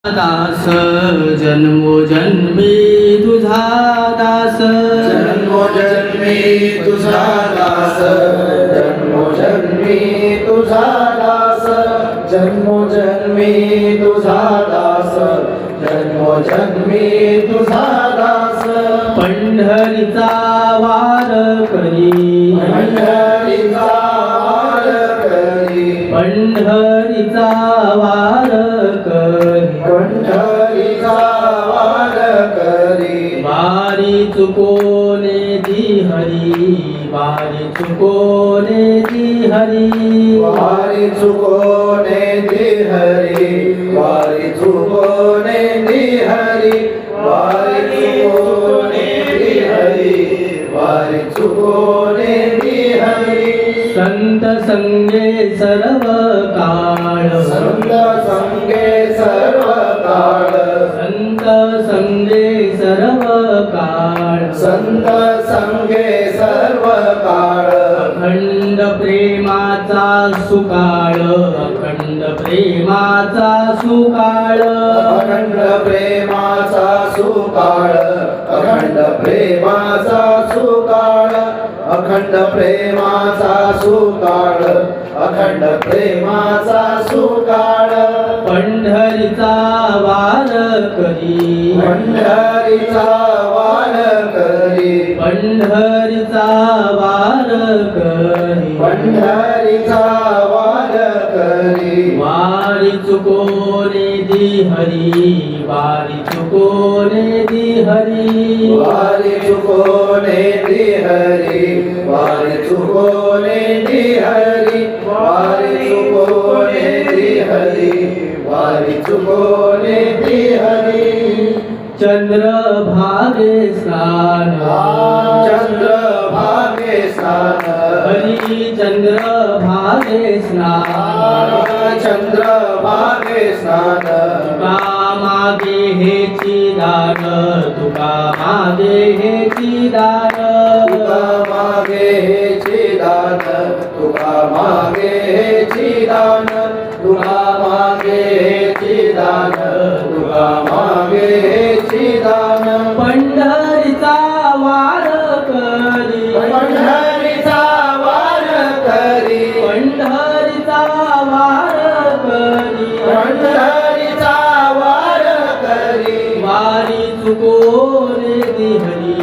दास जन्मोजन्मी तुझा दास जन्मोजन्मी तुझा दास जन्मोजन्मी तुझा दास जन्मोजन्मी तुझा दास जन्मोजन्मी तुझा दास पंढरीचा वार करी पंढरीचा वार करी पंढरीचा वार करी पंढरीचा वार करी वारी चुकोने दी हरी वारी चुकोने दी हरी वारी चुकोने दी हरी वारी चुकोने दी हरी वारी चुकोने दी हरी वारी चुकोने दी हरी संत संगे सर्व काळ संत संगे सर्व काळ संत संगे सर्व काळ संत संगे सर्व काळ अखंड प्रेमाचा सुकाळ अखंड प्रेमाचा सुकाळ अखंड प्रेमाचा सुकाळ अखंड प्रेमाचा सुकाळ अखंड प्रेमाचा सुकाळ अखंड प्रेमाचा सुकाळ पंढरीचा वार करी पंढरीचा वार करी पंढरीचा वार करी पंढरीचा वार करी वारी चुकोने दी हरी वारी चुकोने दी हरी वारी चुकोने दी हरी वारी चुकोने दी हरी वारी चुकोने दी हरी वारी चुकोने दी हरी चंद्र भागे स्नान चंद्र भागे स्नान हरी चंद्र भागे स्नान चंद्र भागे स्नान तुका मागे हेची दान तुका मागे हेची दान तुका मागे हेची दान तुका मागे हेची दान तुका मागे हेची दान तुका मागे हेची दान पंढरीचा वार करी पंढरीचा वार करी पंढरीचा वार करी पंढरीचा वार करी वारी चुकोने दी हरी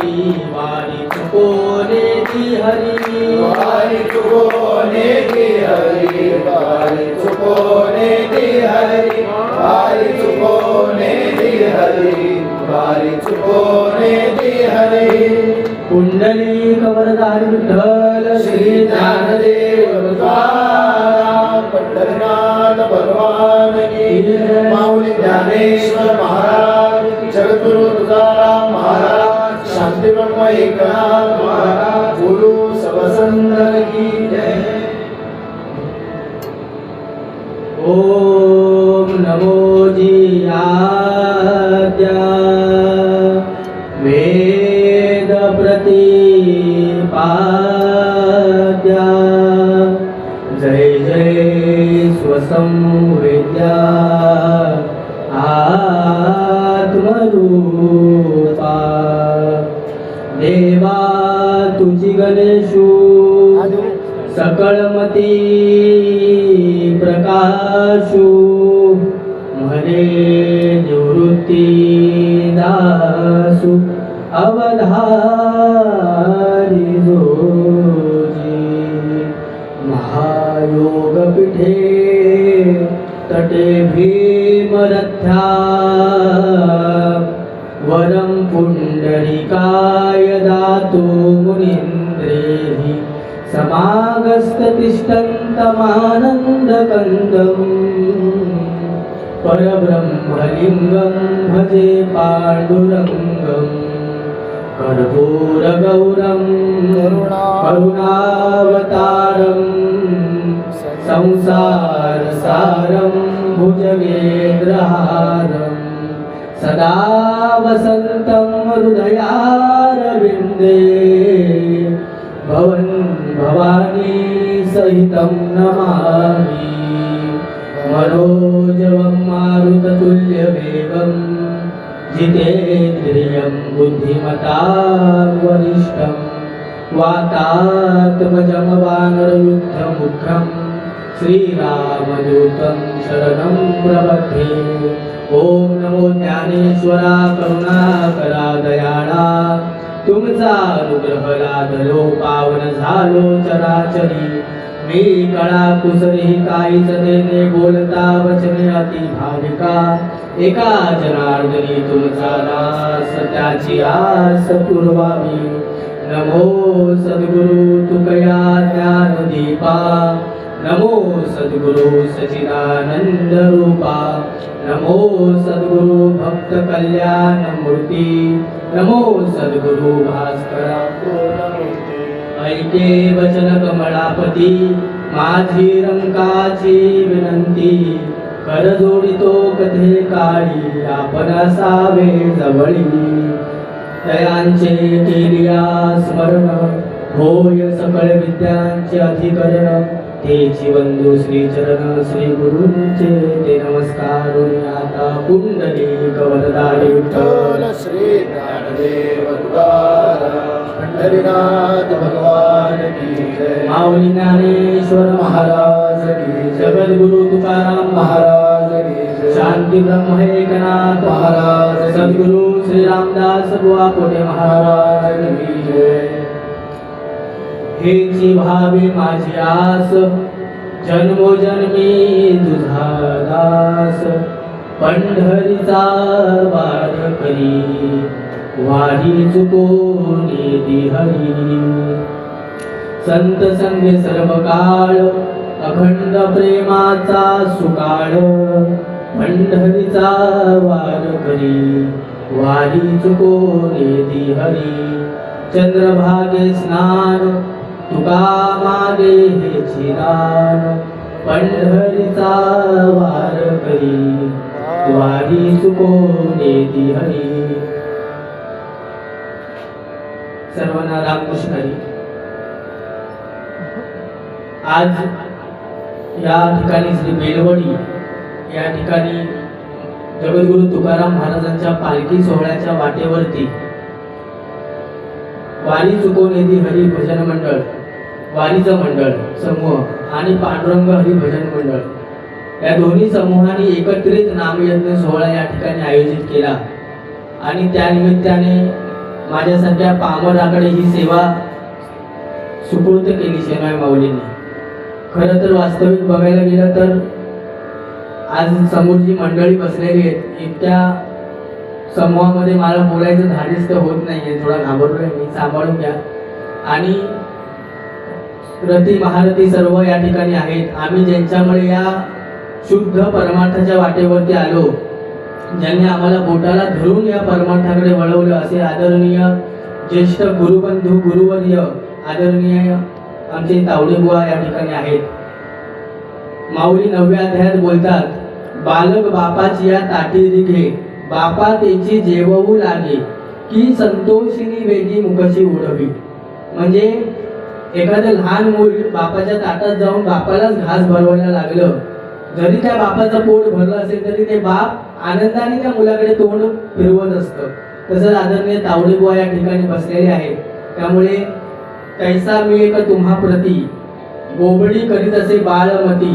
वारी चुकोने दी हरी वारी चुकोने दी हरी वारी चुकोने दी हरी वारी चुकोने दी हरी वारी चुकोने दी हरी कुंडली कवरधारी विठ्ठल श्री ज्ञानदेव तुकाराम पंढरीनाथ भगवान की जय. माऊली ज्ञानेश्वर महाराज जगद्गुरु तुकाराम महाराज शांती ब्रह्म एकनाथ महाराज गुरु सबसंतर की जय. ओम नमो जियाद्या वेद प्रतिपाद्या जय जय स्वसंवेद्या आत्मरूपा देवा तुझी गणेशू सकळमती प्रकाशू म्हणे निवृत्ती दासू अवधारी जोजी महायोग पीठे तटे भीमरथ्या वरं पुंडरीकाय दातु मुनीन्द्रेहि समागस्ततिष्ठन्तमानन्दकन्दम् परब्रह्मलिङ्गं भजे पाण्डुरङ्गम् कर्पूरगौरं करुणावतारं संसारसारं भुजगेन्द्रहारं सदा वसन्तं हृदयारविन्दे भवन् भवानी सहितं नमामि मनोजवं मारुततुल्यं तुल्यवेगं जितेन्द्रियं बुद्धिमतां वरिष्ठं वातात्मजं वानरयुद्धमुख्यं श्रीरामदूतं शरणं प्रपद्ये। ओम नमो ज्ञानेश्वरा करुणाकरा दयाळा, तुमचा अनुग्रह लादलो पावन झालो चराचरी। मी कळा कुसरी काहीच देणे बोलता वचने अति भाविका, एका जनार्दनी तुमचा दास त्याची आस पुरवावी। नमो सद्गुरु तुकया ज्ञान दीपा, नमो सद्गुरु सचिदानंद रूपा, नमो सद्गुरु भक्त कल्याण मूर्ती, नमो सद्गुरु भास्करा पूर्णमूर्ती। ऐके वचन कमळापती माझी रंकाची विनंती, कर जोडितो कथे काळी आपण असावे जवळी। दयांचे केलिया स्मरण होय सकळ विद्यांचे अधिकरण, तेची वंदू श्रीचरण श्री गुरूंचे ते नमस्कारून आता कुंडलिक वरदारी विठ्ठल श्री ज्ञानदेव तुकाराम पंढरीनाथ भगवान की जय। माऊली ज्ञानेश्वर महाराज की जय। जगद्गुरु तुकाराम महाराज की जय। शांती ब्रह्म एकनाथ महाराज की जय। सद्गुरु श्री रामदास बुवा कोटे महाराज की जय। हेची भावी माझी आस, जन्मोजन्मी तुझा दास। पंढरीचा वार करी वारी चुकोनी दिहरी, संत संगे सर्व काळ अखंड प्रेमाचा सुकाळ। पंढरीचा वार करी वारी चुकोनी दिहरी, चंद्रभागे स्नान तुका मागे हेची दान। पंढरीचा वार करी वारी चुकोनी दिहरी। सर्वांना रामकृष्ण हरी। आज या ठिकाणी श्री बेलवडी या ठिकाणी जगद्गुरु तुकाराम महाराजांच्या पालखी सोहळ्याच्या वाटेवरती वारी चुकवलेली हरी भजन मंडळ, वारीचं मंडळ समूह आणि पांडुरंग हरी भजन मंडळ या दोन्ही समूहांनी एकत्रित नामयज्ञ सोहळा या ठिकाणी आयोजित केला। आणि त्या निमित्ताने माझ्यासारख्या पामराकडे ही सेवा सुपूर्द केली शेनॉय माऊलींनी। खरं तर वास्तविक बघायला गेलं तर आज समोर जी मंडळी बसलेली आहेत, इतक्या समूहामध्ये मला बोलायचं धाडस तर होत नाहीये, थोडा घाबरलोय मी, सांभाळून घ्या। आणि रती महारथी सर्व या ठिकाणी आहेत। आम्ही ज्यांच्यामुळे या शुद्ध परमार्थाच्या वाटेवरती आलो, ज्यांनी आम्हाला बोटाला धरून या परमार्थाकडे वळवलं, असे आदरणीय ज्येष्ठ गुरुबंधू गुरुवर्य आदरणीय आमचे तावडे बुवा या ठिकाणी आहेत। माऊली 9व्या अध्यायात बोलतात, बालक बापाची या ताटी दिघे, बापा त्याची जेवू लागे, की संतोषिनी वेगी मुखशी उडवी। म्हणजे एखादं लहान मूल बापाच्या ताटात जाऊन बापालाच घास भरवायला लागलं, जरी त्या बापाचं पोट भरलं असेल तरी ते बाप आनंदाने त्या मुलाकडे तोंड फिरवत असतं। तसंच आदरणीय तावडे बुवा या ठिकाणी बसलेले आहेत। त्यामुळे तैसा मी एक तुम्हा प्रती, गोबडी करीत असे बाळमती,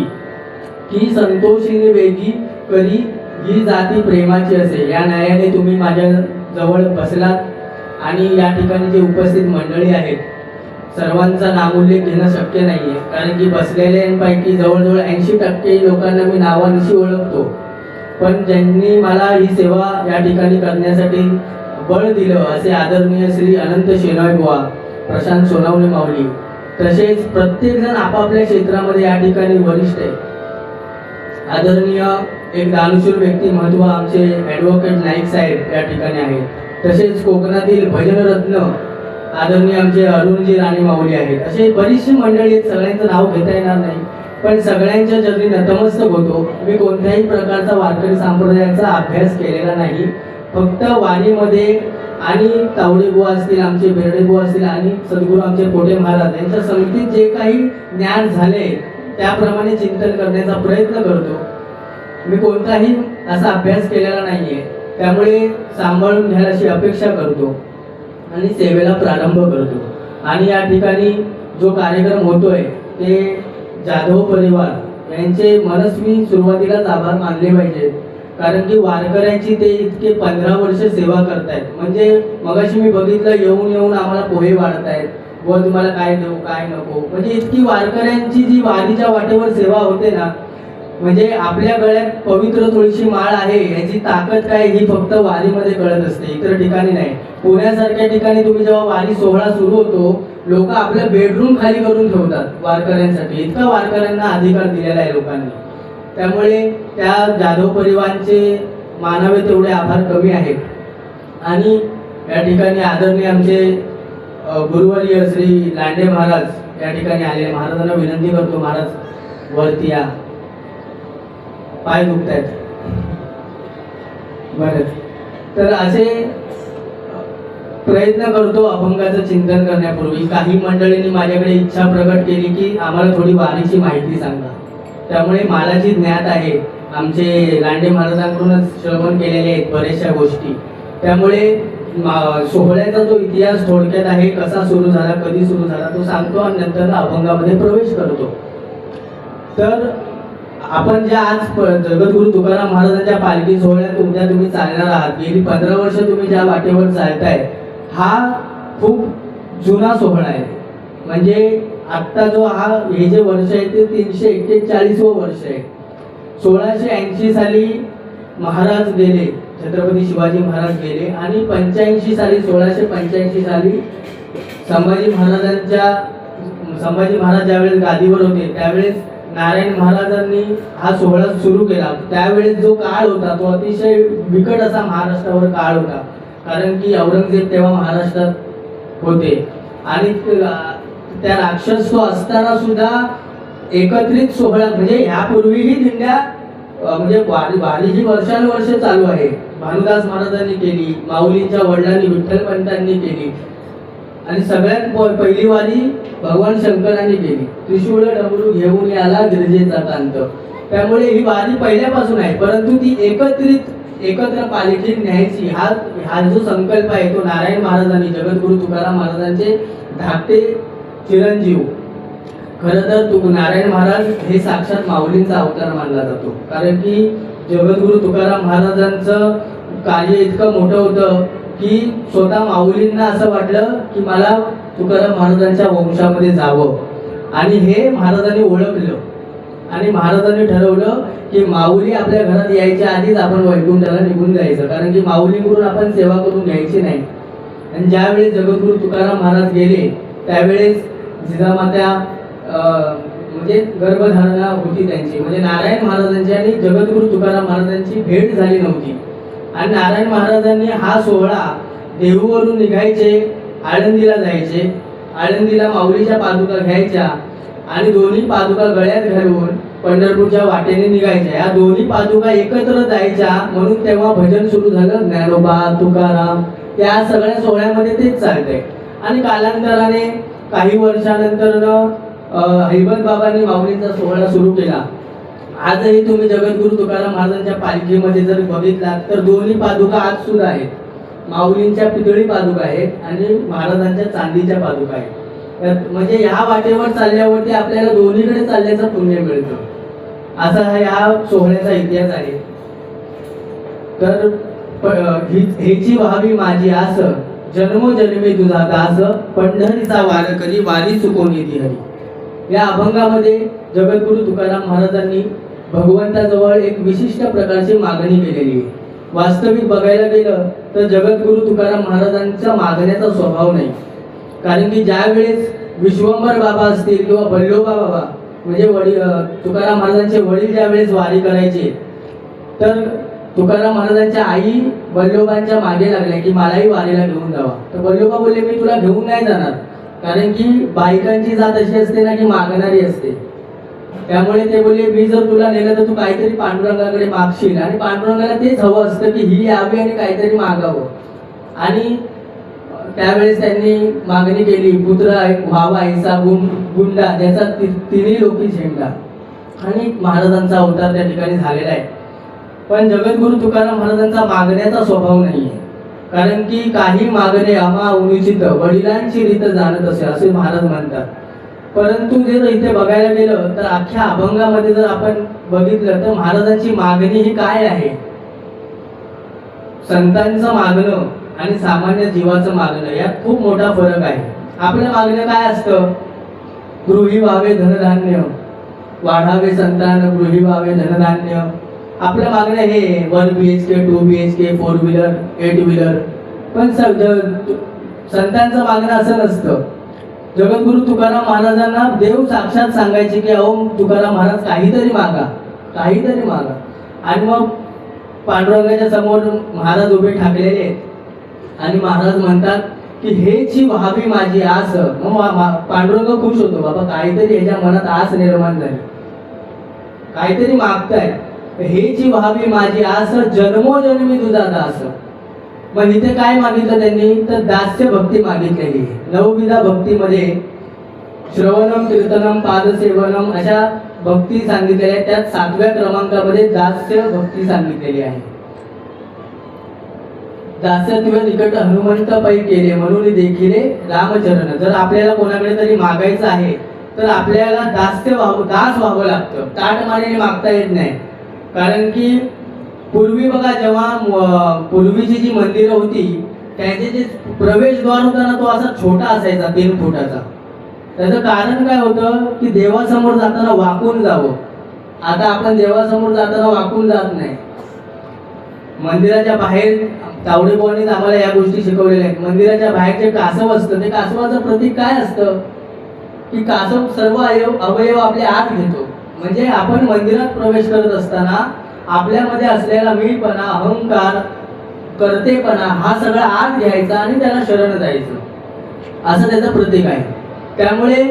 की संतोषीने वेगी करी ही जाती प्रेमाची असे। या न्यायाने तुम्ही माझ्या जवळ बसलात आणि या ठिकाणी जे उपस्थित मंडळी आहेत सर्वांचा नामोल्लेख घेणं शक्य नाहीये, कारण की बसलेल्यांपैकी जवळजवळ 80% लोकांना मी नावानिशी ओळखतो। पण ज्यांनी मला ही सेवा या ठिकाणी करण्यासाठी बळ दिलं असे आदरणीय श्री अनंत शेनॉय बुवा, प्रशांत सोनावणे माऊली, तसेच प्रत्येक जण आपापल्या क्षेत्रामध्ये या ठिकाणी वरिष्ठ आहे। आदरणीय एक दानशूर व्यक्तिमत्व आमचे ॲडव्होकेट नाईक साहेब या ठिकाणी आहेत। तसेच कोकणातील भजनरत्न आदरणीय आमचे अरुणजी राणे माऊली आहेत। असे बरीचशी मंडळी आहेत, सगळ्यांचं नाव घेता येणार नाही, पण सगळ्यांच्या चरणी नतमस्तक होतो। मी कोणत्याही प्रकारचा वारकरी संप्रदायाचा अभ्यास केलेला नाही, फक्त वारीमध्ये आणि तावडे बुवा असतील, आमचे बेर्डे बुवा असतील आणि सद्गुरू आमचे कोटे महाराज यांच्या समितीत जे काही ज्ञान झाले त्याप्रमाणे चिंतन करण्याचा प्रयत्न करतो। मी कोणताही असा अभ्यास केलेला नाही आहे, त्यामुळे सांभाळून घ्यायला अशी अपेक्षा करतो आणि सेवेला प्रारंभ करतो. आणि या ठिकाणी जो कार्यक्रम होतोय ते जाधव परिवार यांचे मनस्वी सुरुवातीलाच आभार मानले पाहिजेत, कारण की वारकऱ्यांची ते इतके 15 वर्ष सेवा करतायत. म्हणजे मगाशी मी बघितलं, येऊन येऊन आम्हाला पोहे वाढतायत व तुम्हाला काय देऊ काय नको, म्हणजे इतकी वारकऱ्यांची जी वारीच्या वाटेवर सेवा होते ना, म्हणजे आपल्या गळ्यात पवित्र तुळशी माळ आहे याची ताकद काय ही फक्त वारीमध्ये कळत असते, इतर ठिकाणी नाही. पुण्यासारख्या ठिकाणी तुम्ही जेव्हा वारी सोहळा सुरू होतो, लोक आपलं बेडरूम खाली करून ठेवतात वारकऱ्यांसाठी, इतका वारकऱ्यांना अधिकार दिलेला आहे लोकांनी. त्यामुळे त्या जाधव परिवारांचे मानावे तेवढे आभार कमी आहेत. आणि या ठिकाणी आदरणीय आमचे गुरुवर्य श्री लांडे महाराज या ठिकाणी आले. महाराजांना विनंती करतो, महाराज वरती या, पाय दुखतायत. बरं, तर असे प्रयत्न करतो अभंगाचं चिंतन करण्यापूर्वी. काही मंडळींनी माझ्याकडे इच्छा प्रकट केली की आम्हाला थोडी वारीची माहिती सांगा. त्यामुळे मला जी ज्ञात आहे, आमचे लांडे महाराजांकडूनच श्रवण केलेले आहेत बऱ्याचशा गोष्टी, त्यामुळे सोहळ्याचा जो इतिहास थोडक्यात आहे, कसा सुरू झाला, कधी सुरू झाला तो सांगतो आणि नंतर अभंगामध्ये प्रवेश करतो. तर आपण ज्या आज जगद्गुरु तुकाराम महाराजांच्या पालखी सोहळ्यात उद्या तुम्ही चालणार आहात, गेली 15 वर्ष तुम्ही ज्या वाटेवर चालताय, हा खूप जुना सोहळा आहे. म्हणजे आत्ता जो हे जे वर्ष आहे ते 341वं वर्ष आहे. 1680 साली महाराज गेले, छत्रपती शिवाजी महाराज गेले आणि 85 साली 1685 साली संभाजी महाराज ज्यावेळेस गादीवर होते त्यावेळेस नारायण महाराजांनी हा सोहळा सुरू केला. त्यावेळेस जो काळ होता तो अतिशय बिकट असा महाराष्ट्रावर काळ होता, कारण की औरंगजेब तेव्हा महाराष्ट्रात होते आणि त्या राक्षस तो असताना सुद्धा एकत्रित सोहळा, म्हणजे यापूर्वीही दिंड्या म्हणजे वारी ही वर्षानुवर्ष चालू आहे. भानुदास महाराजांनी केली, माऊलींच्या वडिलांनी विठ्ठलपंतांनी केली आणि सगळ्यात पहिली वारी भगवान शंकरांनी केली. त्रिशूळ डमरू घेऊन याला गिरजेचा कांत. त्यामुळे ही वारी पहिल्यापासून आहे, परंतु ती एकत्र पालखी न्यायची हा जो संकल्प आहे तो नारायण महाराजांनी, जगद्गुरु तुकाराम महाराजांचे धाकटे चिरंजीव. खरं तर नारायण महाराज हे साक्षात माऊलींचा अवतार मानला जातो, कारण की जगद्गुरु तुकाराम महाराजांचं कार्य इतकं मोठं होतं की स्वतः माऊलींना असं वाटलं की मला तुकाराम महाराजांच्या वंशामध्ये जावं, आणि हे महाराजांनी ओळखलं आणि महाराजांनी ठरवलं की माऊली आपल्या घरात यायच्या आधीच आपण वैकुंठाला निघून जायचं, कारण की माऊलींकडून आपण सेवा करून घ्यायची नाही. आणि ज्यावेळेस जगद्गुरु तुकाराम महाराज गेले त्यावेळेस जिजामाता म्हणजे गर्भधारणा होती त्यांची, म्हणजे नारायण महाराजांची आणि जगद्गुरु तुकाराम महाराजांची भेट झाली नव्हती. आणि नारायण महाराजांनी हा सोहळा देहूवरून निघायचे, आळंदीला जायचे, आळंदीला माऊलीच्या पादुका घ्यायच्या आणि दोन्ही पादुका गळ्यात घालून पंढरपूरच्या वाटेने निघायच्या. या दोन्ही पादुका एकत्र जायच्या, म्हणून तेव्हा भजन सुरू झालं, ज्ञानोबा तुकाराम. त्या सगळ्या सोहळ्यामध्ये तेच चालतंय. आणि कालांतराने काही वर्षानंतर हैबत बाबांनी माऊलींचा सोहळा सुरू केला. आजही तुम्ही जगद्गुरु तुकाराम महाराजांच्या पालखीमध्ये जर बघितलात तर दोन्ही पादुका आज सुद्धा आहेत. माऊलींच्या पितळी पादुका आहेत आणि महाराजांच्या चांदीच्या पादुका आहेत. म्हणजे ह्या वाटेवर चालल्यावरती आपल्याला दोन्हीकडे चालण्याचं पुण्य मिळतं. असा ह्या सोहळ्याचा इतिहास आहे. तर हेची व्हावी माझी आस, जन्मोजन्मी तुझा दास, पंढरीचा वारकरी वारी चुकवून येती हरी. या अभंगामध्ये जगद्गुरु तुकाराम महाराजांनी भगवंताजवळ एक विशिष्ट प्रकारची मागणी केलेली आहे. वास्तविक बघायला गेलं तर जगद्गुरु तुकाराम महाराजांचा मागण्याचा स्वभाव नाही, कारण की ज्या वेळेस विश्वंभर बाबा असतील किंवा बल्लोबा बाबा म्हणजे तुकाराम महाराजांचे वडील ज्या वेळेस वारी करायचे, तर तुकाराम महाराजांच्या आई बल्लोबांच्या मागे लागल्या की मलाही वारीला घेऊन जावा. तर बल्लोबा बोलले मी तुला घेऊन नाही जाणार, कारण की बायकांची जात अशी असते ना की मागणारी असते. त्यामुळे ते बोलले मी जर तुला नेलं तर तू काहीतरी पांडुरंगाकडे मागशील, आणि पांडुरंगाला तेच हवं असतं की ही यावी आणि काहीतरी मागावं. आणि त्यावेळेस त्यांनी मागणी केली, पुत्र व्हावा ऐसा गुंडा ज्याचा तिन्ही लोकी झेंडा. आणि महाराजांचा अवतार त्या ठिकाणी झालेला आहे. पण जगद्गुरु तुकाराम महाराजांचा मागण्याचा स्वभाव नाही आहे. कारण की काही मागणे आम्हा उनिचित वडिलांची रीत जाणत असे असे महाराज म्हणतात. परंतु जर इथे बघायला गेलं तर अख्ख्या अभंगामध्ये जर आपण बघितलं तर महाराजांची मागणी ही काय आहे. संतांचं मागणं आणि सामान्य जीवाचं मागणं यात खूप मोठा फरक आहे. आपलं मागणं काय असतं, गृही व्हावे धनधान्य, वाढावे संतान गृही व्हावे धनधान्य. आपलं मागणं हे 1 BHK 2 BHK 4 व्हीलर 8 व्हीलर. पण संतांचं मागणं असं नसतं. जगद्गुरु तुकाराम महाराजांना देव साक्षात सांगायचे की अहो तुकाराम महाराज काहीतरी मागा, काहीतरी मागा. आणि मग पांडुरंगाच्या समोर महाराज उभे ठाकलेले आहेत आणि महाराज म्हणतात की हेची व्हावी माझी आस. मग पांडुरंग खुश होतो, बाबा काहीतरी ह्याच्या मनात आस निर्माण झाली, काहीतरी मागताय. हेची व्हावी माझी आस जन्मोजन्मी तुझा दास. मग इथे काय मागितलं त्यांनी तर दास्य भक्ती मागितलेली आहे. 9विधा भक्तीमध्ये श्रवणम कीर्तनम पादसेवनम अशा भक्ती सांगितलेल्या आहेत. त्यात 7व्या क्रमांकामध्ये दास्य भक्ती सांगितलेली आहे. दास्यत्व निकट हनुमंत पै केले म्हणून देखील रामचरण. जर आपल्याला कोणाकडे तरी मागायचं आहे तर आपल्याला दास व्हावं लागतं. ताटमानेने मागता येत नाही. कारण की पूर्वी बघा जेव्हा पूर्वीची जी मंदिरं होती त्यांचे जे प्रवेशद्वार होता ना तो असा छोटा असायचा 3 फुटाचा. त्याचं कारण काय होतं की देवासमोर जाताना वाकून जावं. आता आपण देवासमोर जाताना वाकून जात नाही. मंदिराच्या बाहेर तावडे बुवांनीच आम्हाला या गोष्टी शिकवलेल्या आहेत. मंदिराच्या बाहेर जे कासव असतं ते कासवाचं प्रतीक काय असतं की कासव सर्व अवयव आपले आत घेतो. म्हणजे आपण मंदिरात प्रवेश करत असताना आपल्यामध्ये असलेला मीपणा, अहंकार, कर्तेपणा हा सगळा आत घ्यायचा आणि त्याला शरण जायचं, असं त्याचं प्रतीक आहे. त्यामुळे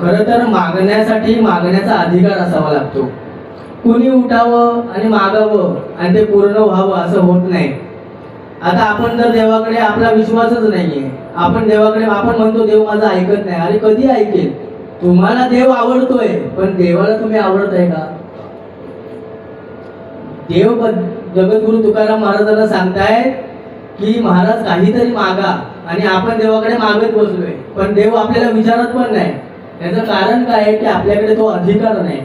खरं तर मागण्यासाठी मागण्याचा अधिकार असावा लागतो. कुणी उठावं आणि मागावं आणि ते पूर्ण व्हावं असं होत नाही. आता आपण जर देवाकडे आपला विश्वासच नाहीये, आपण देवाकडे आपण म्हणतो देव माझा ऐकत नाही. अरे कधी ऐकेल. तुम्हाला देव आवडतोय पण देवाला तुम्ही आवडताय का. देव जगद्गुरु तुकाराम महाराजांना सांगतायत की महाराज काहीतरी मागा आणि आपण देवाकडे मागत बसलोय पण देव आपल्याला विचारत पण नाही. याचं कारण काय आहे की आपल्याकडे तो अधिकार नाही.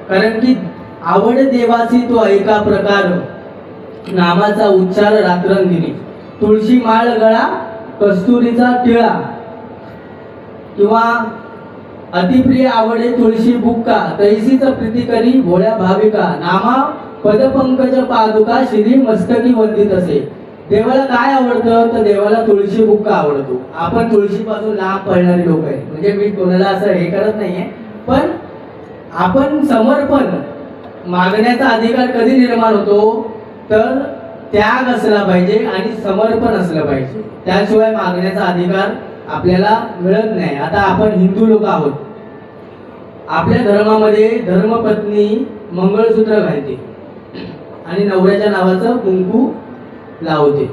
कारण की आवड देवाची तो ऐका प्रकार, नामाचा उच्चार रात्रंदिनी, तुळशी माळ गळा कस्तुरीचा टिळा, किंवा अतिप्रिय आवडे तुळशी बुक्का, तैसीच प्रीती करी भोळ्या भाविका, नामा पदपंकज पादुका श्री मस्तकी वंदित असे. देवाला काय आवडतं तर देवाला तुळशी बुक्का आवडतो. आपण तुळशीपासून लांब पळणारी लोक आहे. म्हणजे मी कोणाला असं हे करत नाहीये, पण आपण समर्पण मागण्याचा अधिकार कधी निर्माण होतो तर त्याग असला पाहिजे आणि समर्पण असलं पाहिजे. त्याशिवाय मागण्याचा अधिकार आपल्याला मिळत नाही. आता आपण हिंदू लोक आहोत. आपल्या धर्मामध्ये धर्मपत्नी मंगळसूत्र घालते आणि नवऱ्याच्या नावाचं कुंकू लावते.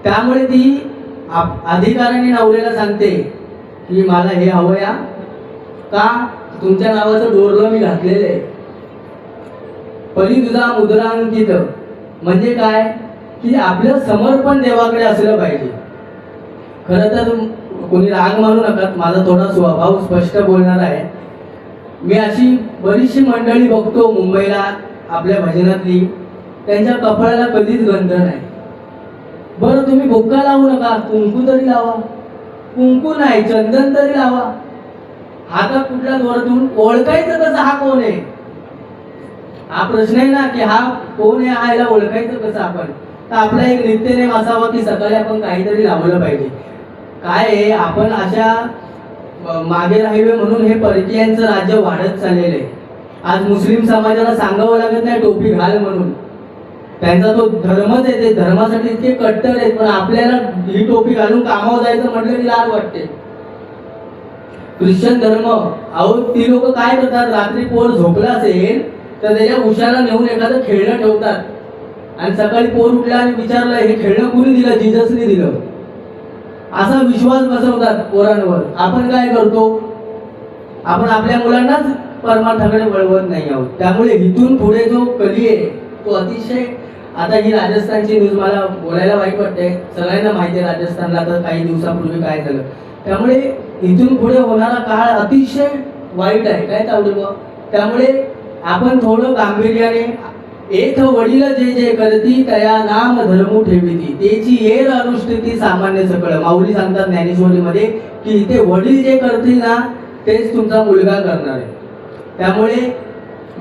त्यामुळे ती अधिकाराने नवऱ्याला सांगते की मला हे हवं या का तुमच्या नावाचं डोरलं मी घातलेलं आहे. परी तुझा मुद्रांकित म्हणजे काय की आपलं समर्पण देवाकडे असलं पाहिजे. खरं तर कोणी राग मानू नका, माझा थोडा स्वभाव स्पष्ट बोलणार आहे. मी अशी बरीचशी मंडळी बघतो मुंबईला आपल्या भजनातली, त्यांच्या कपाळाला कधीच गंध नाही. बरं तुम्ही बुक्का लावू नका, कुंकू तरी लावा. कुंकू नाही चंदन तरी लावा. हातात कुठल्या दोरातून ओळखायचं कसं हा कोण आहे, हा प्रश्न आहे ना की हा कोण आहे, हा याला ओळखायचं कसं आपण. तर आपला एक नित्यनेम असावा की सकाळी आपण काहीतरी लावलं पाहिजे. काय आहे आपण अशा मागे राहिलो म्हणून हे परकीयांचं राज्य वाढत चाललेलं आहे. आज मुस्लिम समाजाला सांगावं लागत नाही टोपी घाल म्हणून, त्यांचा तो धर्मच आहे, ते धर्मासाठी इतके कट्टर आहेत. पण आपल्याला ही टोपी घालून कामावर जायचं म्हटलं की लाज वाटते. ख्रिश्चन धर्म अहो ती लोक काय करतात, रात्री पोर झोपला असेल तर त्याच्या उशाला नेऊन एखादं खेळणं ठेवतात आणि सकाळी पोर उठला आणि विचारलं हे खेळणं कुणी दिलं, जिजसने दिलं, असा विश्वास बसवतात पोरांवर. आपण काय करतो, आपण आपल्या मुलांनाच परमार्थाकडे वळवत नाही आहोत. त्यामुळे इथून पुढे जो कली आहे तो अतिशय, आता ही राजस्थानची न्यूज मला बोलायला वाईट वाटते, सगळ्यांना माहिती आहे राजस्थानला तर काही दिवसापूर्वी काय झालं. त्यामुळे इथून पुढे होणारा काळ अतिशय वाईट आहे, काय तावडे. त्यामुळे आपण थोडं गांभीर्याने, एक वडील जे जे करती तया नाम धर्मू ठेविती त्याची येर अनुष्ठिती सामान्य सकळ. माऊली सांगतात ज्ञानेश्वरीमध्ये की इथे वडील जे करतील ना तेच तुमचा मुलगा करणार आहे. त्यामुळे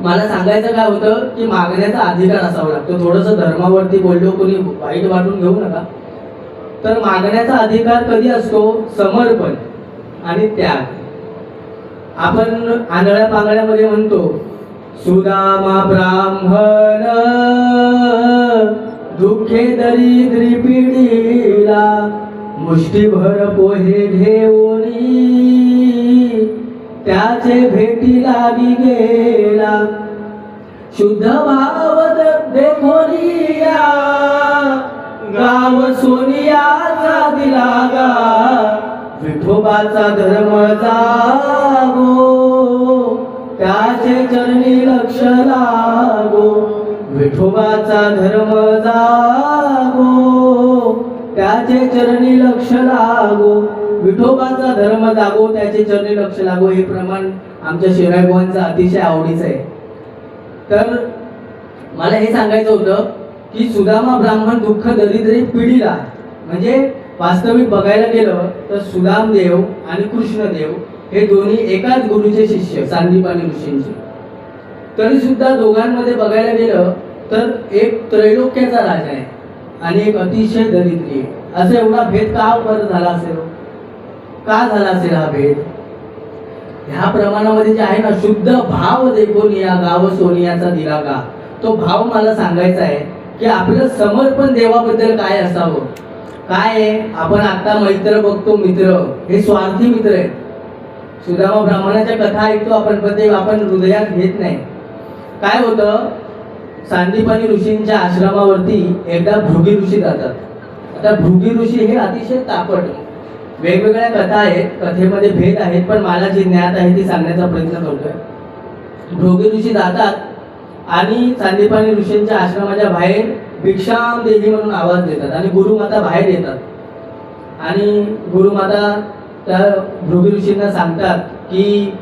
मला सांगायचं काय होतं की मागण्याचा अधिकार असावा लागतो. थोडंसं धर्मावरती बोललो, कोणी वाईट वाटून घेऊ नका. तर मागण्याचा अधिकार कधी असतो? समर्पण आणि त्याग. आपण आंधळ्या पांगळ्यामध्ये म्हणतो सुदामा ब्राह्मण दुःखे दरिद्री पिढीला मुष्टीभर पोहे घेऊनी त्याचे भेटी लागी गेला. शुद्ध भाव देखोनिया गाव सोनियाचा दिला गा विठोबाचा धर्म जागो त्याचे चरणी लक्ष लागो. विठोबाचा धर्म जागो त्याचे चरणी लक्ष लागो. विठोबाचा धर्म जागो त्याचे चरणी लक्ष लागो हे प्रमाण आमच्या शिरायगोवांचं अतिशय आवडीचं आहे. तर मला हे सांगायचं होतं की सुदामा ब्राह्मण दुःख दरिद्री पिढीला, म्हणजे वास्तविक बघायला गेलं तर सुदामदेव आणि कृष्णदेव हे दोन्ही एकाच गुरुचे शिष्य, सांदीपानी ऋषींचे. तरी सुद्धा दोघांमध्ये बघायला गेलं तर एक त्रैलोक्याचा राजा आहे आणि एक अतिशय दरिद्री आहे. असं एवढा भेद का बरं झाला असेल? का झाला असेल हा भेद? ह्या प्रमाणामध्ये जे आहे ना, शुद्ध भाव देखून या गाव सोनियाचा दिला का, तो भाव मला सांगायचा आहे की आपलं समर्पण देवाबद्दल काय असावं. काय आहे, आपण आता मैत्र बघतो, मित्र हे स्वार्थी मित्र आहेत. सुदामा ब्राह्मणाच्या कथा ऐकतो आपण, पण ते आपण हृदयात घेत नाही. काय होतं, सांदीपानी ऋषींच्या आश्रमावरती एकदा भृगी ऋषी जातात. आता भृगी ऋषी हे अतिशय तापट, वेगवेगळ्या कथा आहेत, कथेमध्ये भेद आहेत, पण मला जी ज्ञात आहे ती सांगण्याचा प्रयत्न करतोय. भृगी ऋषी जातात आणि सांदीपानी ऋषींच्या आश्रमाच्या बाहेर भिक्षाम देवी म्हणून आवाज देतात आणि गुरुमाता बाहेर येतात. आणि गुरुमाता त्या भृगी ऋषींना सांगतात की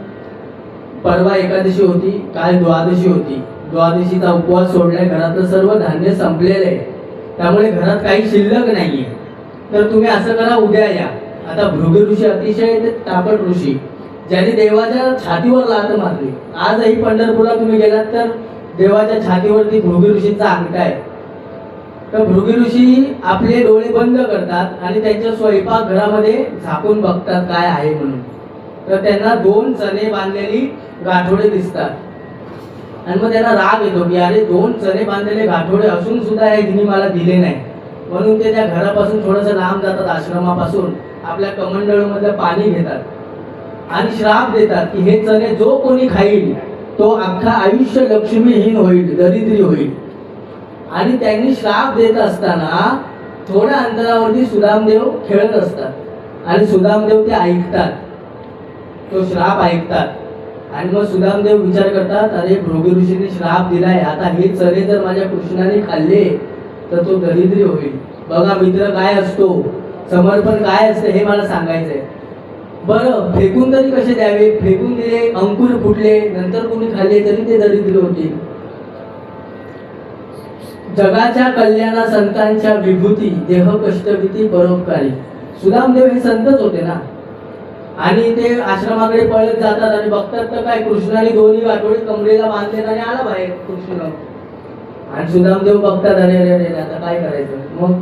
परवा एकादशी होती, काल द्वादशी होती, द्वादशीचा उपवास सोडलाय, घरातलं सर्व धान्य संपलेलं आहे, त्यामुळे घरात काही शिल्लक नाहीये, तर तुम्ही असं करा, उद्या या. आता भृगी ऋषी अतिशय तापट ऋषी, ज्यांनी देवाच्या छातीवर लाथ मारली. आजही पंढरपूरला तुम्ही गेलात तर देवाच्या छातीवरती भृगी ऋषींचा अंगठा आहे. तर भृगी ऋषी आपले डोळे बंद करतात आणि त्यांच्या स्वयंपाकघरामध्ये झाकून बघतात काय आहे म्हणून. तर त्यांना 2 चणे बांधलेली गाठोडे दिसतात आणि मग त्यांना राग येतो की अरे 2 चणे बांधलेले गाठोडे असून सुद्धा हे हिने मला दिले नाही. म्हणून ते त्या घरापासून थोडंसं लांब जातात, आश्रमापासून आपल्या कमंडळूमधलं पाणी घेतात आणि श्राप देतात की हे चणे जो कोणी खाईल तो अख्खा आयुष्य लक्ष्मीहीन होईल, दरिद्री होईल. आणि त्यांनी श्राप देत असताना थोड्या अंतरावरती सुदामदेव खेळत असतात आणि सुदामदेव ते ऐकतात, तो श्राप ऐकतात. आणि मग सुदामदेव विचार करतात, अरे भृगी ऋषीने श्राप दिलाय, आता हे चणे जर माझ्या कृष्णाने खाल्ले तर तो दरिद्री होईल. बघा मित्र काय असतो, समर्पण काय असतं हे मला सांगायचंय. बरं फेकून तरी कसे द्यावे, फेकून दिले, अंकुर फुटले, नंतर कोणी खाल्ले तरी ते दरिद्री होतील. जगाच्या कल्याणा संतांच्या विभूती, देह कष्टभीती परोपकारी. सुदामदेव हे संतच होते ना, आणि ते आश्रमाकडे पळत जातात आणि बघतात तर काय कृष्णाने 2 गाठोडे कमरेला बांधले आणि आला बाहेर कृष्ण. आणि सुदामदेव बघतात, अरे अरे अरे आता काय करायचं. मग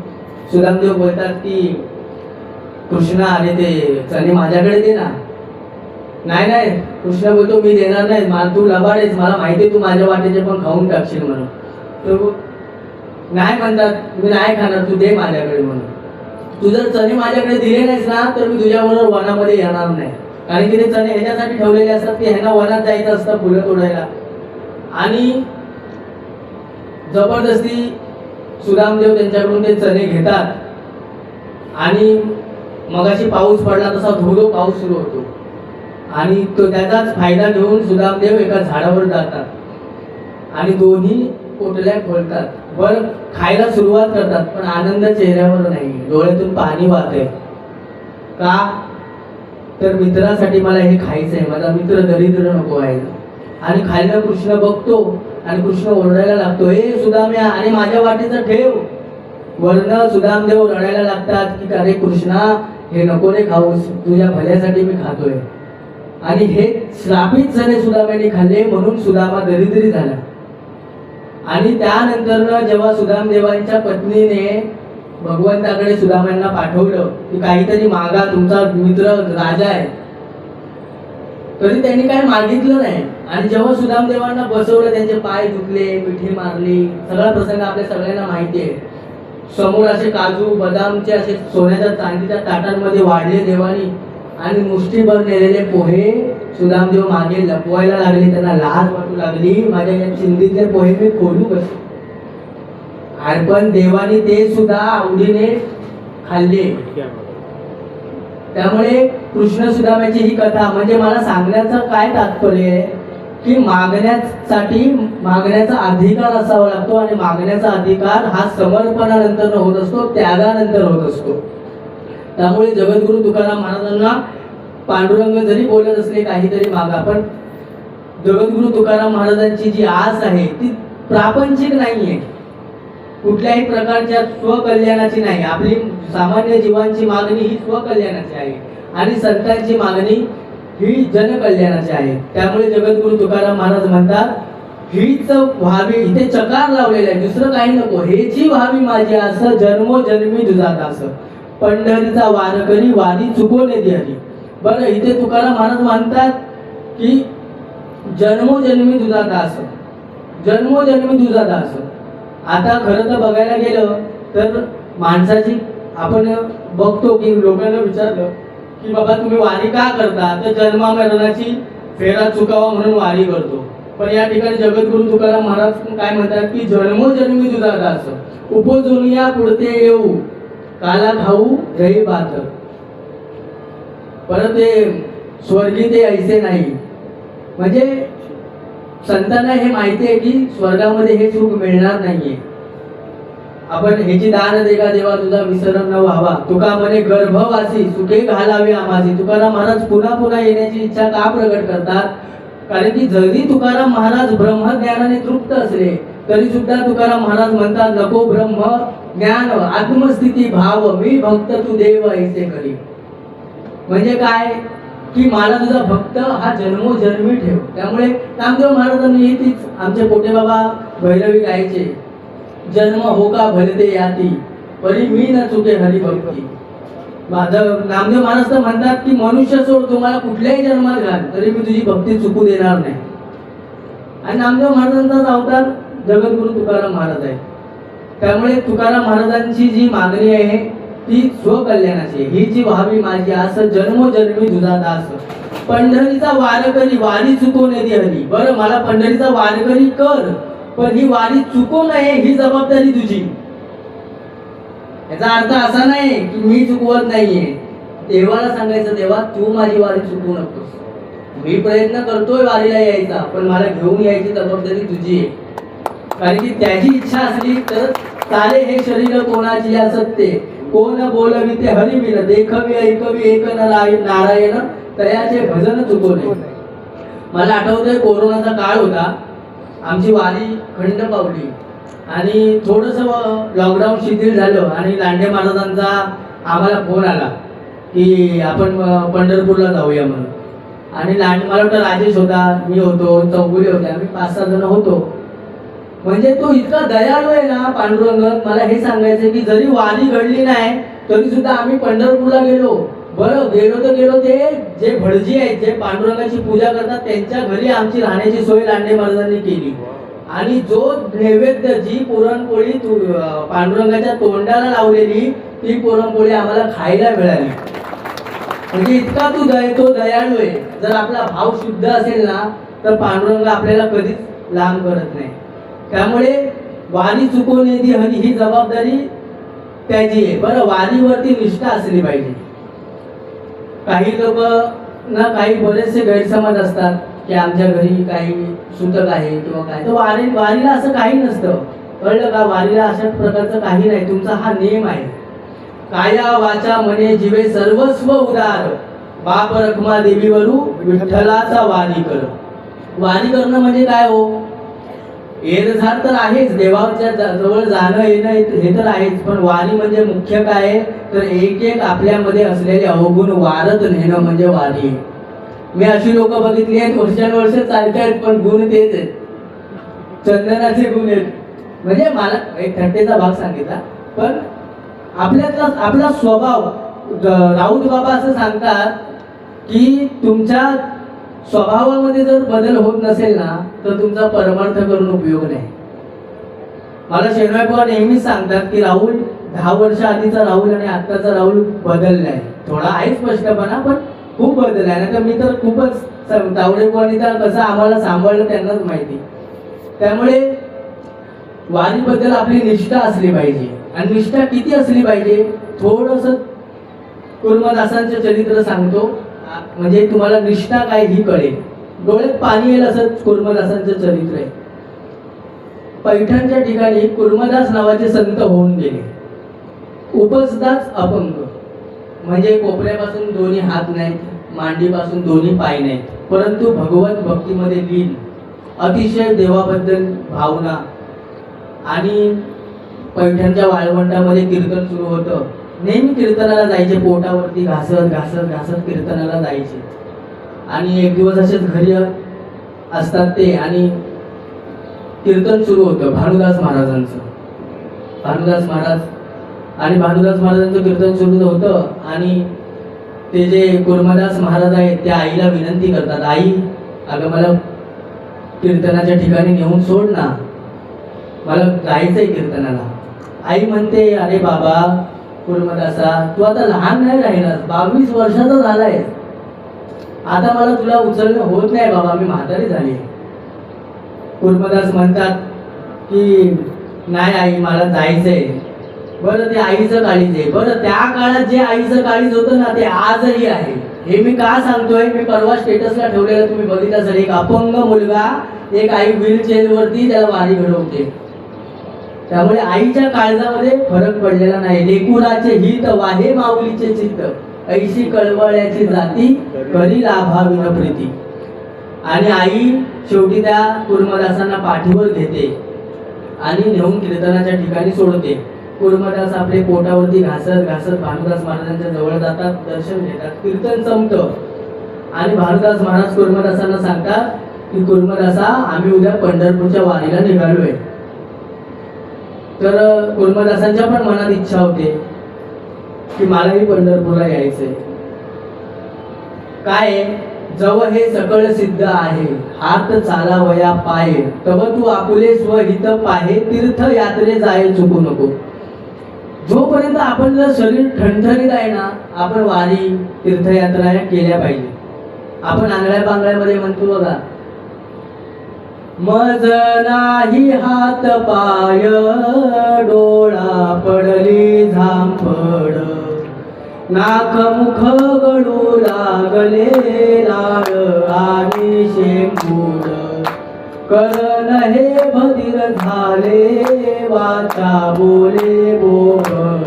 सुदामदेव बोलतात की कृष्णा अरे ते चणे माझ्याकडे दे ना. नाही नाही, कृष्ण बोलतो मी देणार नाही, मला तू लबाडेच, मला माहिती आहे तू माझ्या वाटेचे पण खाऊन टाकशील म्हणून. तो नाही म्हणतात, मी नाही खाणार, तू दे माझ्याकडे म्हणून. तू जर चणे माझ्याकडे दिले नाहीस ना तर मी तुझ्याबरोबर वनामध्ये येणार नाही, कारण की ते चणे ह्याच्यासाठी ठेवलेले असतात की ह्यांना वनात जायचं असतं फुलं तोडायला. आणि जबरदस्ती सुदामदेव त्यांच्याकडून ते चणे घेतात आणि मगाशी पाऊस पडला तसा धोधो पाऊस सुरू होतो आणि तो त्याचाच फायदा घेऊन सुदामदेव एका झाडावर जातात आणि दोन्ही पोटल्या खोलतात, बरं खायला सुरुवात करतात, पण आनंद चेहऱ्यावर नाही, डोळ्यातून पाणी वाहते. का? तर मित्रासाठी मला हे खायचंय, माझा मित्र दरिद्र नको आहे. आणि खायला कृष्ण बघतो आणि कृष्ण ओरडायला लागतो, हे सुदाम्या आणि माझ्या वाटेचं ठेव. वर्ण सुदामदेव रडायला लागतात की अरे कृष्णा, हे नको रे खाऊस, तुझ्या भल्यासाठी मी खातोय. आणि हे श्रापित झाले सुदाम्याने खाल्ले, म्हणून सुदामा दरिद्री झाला. आणि त्यानंतर जेव्हा सुदामदेवांच्या पत्नीने भगवंताकडे सुदाम्यांना पाठवलं की काहीतरी मागा, तुमचा मित्र राजा आहे, तरी त्यांनी काय मागितलं नाही. आणि जेव्हा सुदामदेवांना बसवलं, त्यांचे पाय धुतले, मिठी मारली, सगळा प्रसंग आपल्या सगळ्यांना माहिती आहे. समोर असे काजू बदामचे असे सोन्याच्या चांदीच्या ताटांमध्ये वाढले देवानी, आणि मुष्टीभर नेलेले पोहे सुदामदेव मागे लपवायला लागले. त्यांना लाज वाटू लागली, माझ्या या चिंधीतले पोहे मी खोलू कसे. पण देवानी ते सुद्धा आवडीने खाल्ले. त्यामुळे कृष्ण सुदाम्याची ही कथा म्हणजे मला सांगण्याचं काय तात्पर्य आहे की मागण्याचा अधिकार असावा लागतो, आणि मागण्याचा अधिकार हा समर्पणानंतर होत असतो, त्यागानंतर होत असतो. त्यामुळे जगद्गुरु तुकाराम महाराजांना पांडुरंग जरी बोलत असले काहीतरी मागा, पण जगद्गुरु तुकाराम महाराजांची जी आस आहे ती प्रापंचिक नाहीये, कुठल्याही प्रकारच्या स्वकल्याणाची नाही. आपली सामान्य जीवांची मागणी ही स्वकल्याणाची आहे, आणि संतांची मागणी ही जनकल्याणाची आहे. त्यामुळे जगद्गुरु तुकाराम महाराज म्हणतात, हीच व्हावी, इथे चकार लावलेला आहे, दुसरं काही नको, हेची व्हावी माझी आस, जन्मोजन्मी तुझा दास, पंढरीचा वारकरी वारी चुकवणे हरी. बरं, इथे तुकाराम महाराज म्हणतात की जन्मोजन्मी तुझा दास, जन्मोजन्मी तुझा दास. आता खरं तर बघायला गेलं तर माणसाची आपण बघतो की लोकांना विचारलं की बाबा तुम्ही वारी का करता, तर जन्मा मरणाची फेरा चुकावा म्हणून वारी करतो. पण या ठिकाणी जगद्गुरु तुकाराम महाराज काय म्हणतात की जन्मोजन्मी तुझा दास, उपजोनिया पुढते येऊ, काला खाऊ जय बात. परत ते स्वर्गी ते ऐसे नाही, म्हणजे संतांना हे माहिती आहे की स्वर्गामध्ये हे सुख मिळणार नाहीये. आपण ह्याची दान दे का देवा तुझा विसर न व्हावा, तुका म्हणे गर्भवासी सुखे घालावे आमासी. तुकाराम महाराज पुन्हा पुन्हा येण्याची इच्छा का प्रकट करतात, कारण की जरी तुकाराम महाराज ब्रह्मज्ञानाने तृप्त असले तरी सुद्धा तुकाराम महाराज म्हणतात नको ब्रह्म ज्ञान आत्मस्थिती भाव, मी भक्त तू देव ऐसे करी. म्हणजे काय की मला तुझा भक्त हा जन्मोजन्मी ठेव. त्यामुळे नामदेव महाराजांनी तीच आमचे पोटे बाबा भैरवी गायचे, जन्म हो का भलते याती, परी मी न चुके हरिभक्ती. माझं नामदेव महाराज तर म्हणतात की मनुष्य सोड, तुम्हाला कुठल्याही जन्मात घाल तरी मी तुझी भक्ती चुकू देणार नाही. आणि नामदेव महाराजांचाच अवतार जगद्गुरु तुकाराम महाराज आहे. त्यामुळे तुकाराम महाराजांची जी मागणी आहे ती स्वकल्याणाची, ही जी व्हावी माझी आस, जन्मोजन्मी तुझा दास, पंढरीचा वारकरी वारी चुकवणे हरी. बरं, मला पंढरीचा वारकरी कर, पण ही वारी चुकू नये ही जबाबदारी तुझी. याचा अर्थ असा नाही की मी चुकवत नाहीये, देवाला सांगायचं देवा तू माझी वारी चुकवू नकोस, मी प्रयत्न करतोय वारीला यायचा, पण मला घेऊन यायची जबाबदारी तुझी आहे. कारण की त्याची इच्छा असली तर चाले हे शरीर कोणाची या सत्ते, कोण बोलवी ते हरिबिन, देखवी ऐकवी एक नारायण तयाचे भजन चुकवणे. मला आठवतंय कोरोनाचा काळ होता, आमची वारी खंड पावली आणि थोडंसं लॉकडाऊन शिथिल झालं आणि लांडे महाराजांचा आम्हाला फोन आला की आपण पंढरपूरला जाऊया म्हणून. आणि मला वाटतं राजेश होता, मी होतो, चौगुले होते, आम्ही 5-6 जण होतो. म्हणजे तो इतका दयाळू आहे ना पांडुरंग. मला हे सांगायचं की जरी वारी घडली नाही तरी सुद्धा आम्ही पंढरपूरला गेलो. बरं, गेलो ते जे भटजी आहेत जे पांडुरंगाची पूजा करतात त्यांच्या घरी आमची राहण्याची सोय लांडे महाराजांनी केली. आणि जो नैवेद्य जी पुरणपोळी पांडुरंगाच्या तोंडाला लावलेली ती पुरणपोळी आम्हाला खायला मिळाली. म्हणजे इतका तो दयाळू आहे. जर आपला भाव शुद्ध असेल ना तर पांडुरंग आपल्याला कधीच लांब करत नाही. त्यामुळे वारी चुकवणे हरी ही जबाबदारी त्याची आहे. बरं, वारीवरती निष्ठा असली पाहिजे. काही लोक ना काही बरेचसे गैरसमज असतात की आमच्या घरी काही सुतक आहे किंवा काय, तर वारीला असं काही नसतं. कळलं का? वारीला अशा प्रकारचं काही नाही. तुमचा हा नियम आहे. काया वाचा मने जीवे सर्वस्व उदार, बाप रखमा देवीवरू विठ्ठलाचा वारी कर. वारी करणं म्हणजे काय हो? येरझार तर आहेच, देवाच्या जवळ जाणं येणं हे तर आहेच, पण वारी म्हणजे मुख्य काय आहे तर एक एक आपल्यामध्ये असलेले अवगुण वारत नेणं म्हणजे वारी. मी अशी लोक बघितली आहेत वर्षानुवर्ष चालतात पण गुण तेच आहेत, चंदनाचे गुण आहेत. म्हणजे मला एक थट्टेचा भाग सांगितला, पण आपल्यातला आपला स्वभाव, राऊत बाबा असं सांगतात की तुमच्या स्वभावामध्ये जर बदल होत नसेल ना तर तुमचा परमार्थ करून उपयोग नाही. मला शेणवाय पवार नेहमीच सांगतात की राहुल 10 वर्ष आधीचा राहुल आणि आत्ताचा राहुल बदललाय. थोडा आहे स्पष्टपणा पण खूप बदललाय. नाही तर मी तर खूपच तावडे पवारनी तर कसं आम्हाला सांभाळलं त्यांनाच माहिती. त्यामुळे वारीबद्दल आपली निष्ठा असली पाहिजे. आणि निष्ठा किती असली पाहिजे? थोडंसं कुर्मदासांचं चरित्र सांगतो म्हणजे तुम्हाला निष्ठा काय ही कळेल. डोळ्यात पाणी येईल असं कुर्मदासांचं चरित्र आहे. पैठणच्या ठिकाणी कुर्मदास नावाचे संत होऊन गेले. उपसदाच अपंग, म्हणजे कोपऱ्यापासून दोन्ही हात नाहीत, मांडीपासून दोन्ही पाय नाहीत, परंतु भगवत भक्तीमध्ये लीन, अतिशय देवाबद्दल भावना. आणि पैठणच्या वाळवंटामध्ये कीर्तन सुरू होतं. नेहमी कीर्तनाला जायचे, पोटावरती घासत घासत घासत कीर्तनाला जायचे. आणि एक दिवस असेच घरी असतात ते आणि कीर्तन सुरू होतं भानुदास महाराजांचं. भानुदास महाराजांचं कीर्तन सुरू होतं आणि ते जे कुर्मदास महाराज आहेत त्या आईला विनंती करतात, आई अगं मला कीर्तनाच्या ठिकाणी नेऊन सोड ना, मला जायचंय कीर्तनाला. आई म्हणते, अरे बाबा कुर्मदासा, तू आता लहान नाही राहिलास, 22 वर्षाचा झालाय, आता मला तुला उचलणं होत नाही बाबा, मी म्हातारी झाली. कुर्मदास म्हणतात की नाही आई मला जायचंय. बरं ते आईचं काळीज आहे. बरं त्या काळात जे आईचं काळीज होतं ना ते आजही आहे. हे मी का सांगतोय, मी परवा स्टेटसला ठेवलेलं तुम्ही बघितलं असेल. एक अपंग मुलगा, एक आई व्हीलचेअरवरती त्याला वारी घडवते. त्यामुळे आईच्या काळजामध्ये फरक पडलेला नाही. लेकुराचे हित वाहे माऊलीचे चित्त, ऐशी कळवळ्याची जाती करी लाभाविन प्रीती. आणि आई शेवटी त्या कुर्मदासांना पाठीवर घेते आणि नेऊन कीर्तनाच्या ठिकाणी सोडते. कुर्मदास आपले पोटावरती घासत घासत भानुदास महाराजांच्या जवळ जातात, दर्शन घेतात, कीर्तन संपतं आणि भानुदास महाराज कुर्मदासांना सांगतात की कुर्मदासा, आम्ही उद्या पंढरपूरच्या वारीला निघालोय. तर कुर्मदासांच्या पण मनात इच्छा होते की मलाही पंढरपूरला यायचंय. काय जव हे सकळ सिद्ध आहे, हात चालावया पाय, तव तू आपुले स्वहित पाहे, तीर्थ यात्रे जाय चुकू नको. जोपर्यंत आपण जर शरीर ठणठणीत आहे ना, आपण वारी तीर्थयात्रा केल्या पाहिजे. आपण आंगळ्या पांगळ्यामध्ये म्हणतो बघा, मज नाही हात पाय, डोळा पडली झांपड, नाक मुख गळू लागले लाळ आणि शेंबूड, करण हे बधीर झाले, वाचा बोले बोबड,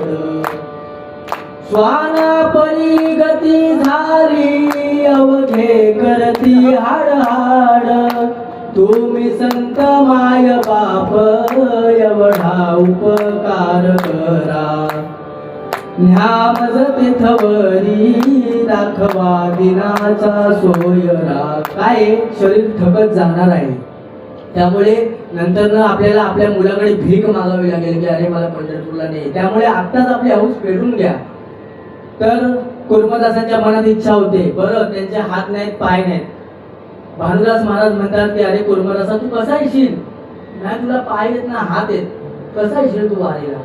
श्वान परी गती झाली, अवघे करती हाड हाड, तुम्ही संत माय बाप एवढा उपकार करा, न्यामज तेथवरी दाखवा दिनाचा सोयरा. काय शरीर थकत जाणार आहे, त्यामुळे नंतर आपल्याला आपल्या मुलाकडे भीक मागावी लागेल की अरे मला पंढरपूरला नाही. त्यामुळे आत्ताच आपली हौस फेडून घ्या. तर कुर्मदासांच्या मनात इच्छा होते. बरं त्यांचे हात नाहीत, पाय नाहीत. भानुदास महाराज म्हणतात की अरे कुर्मदासा, तू कसा येशील? नाही तुला पाय आहेत ना, हात आहेत, कसा येशील तू वारीला?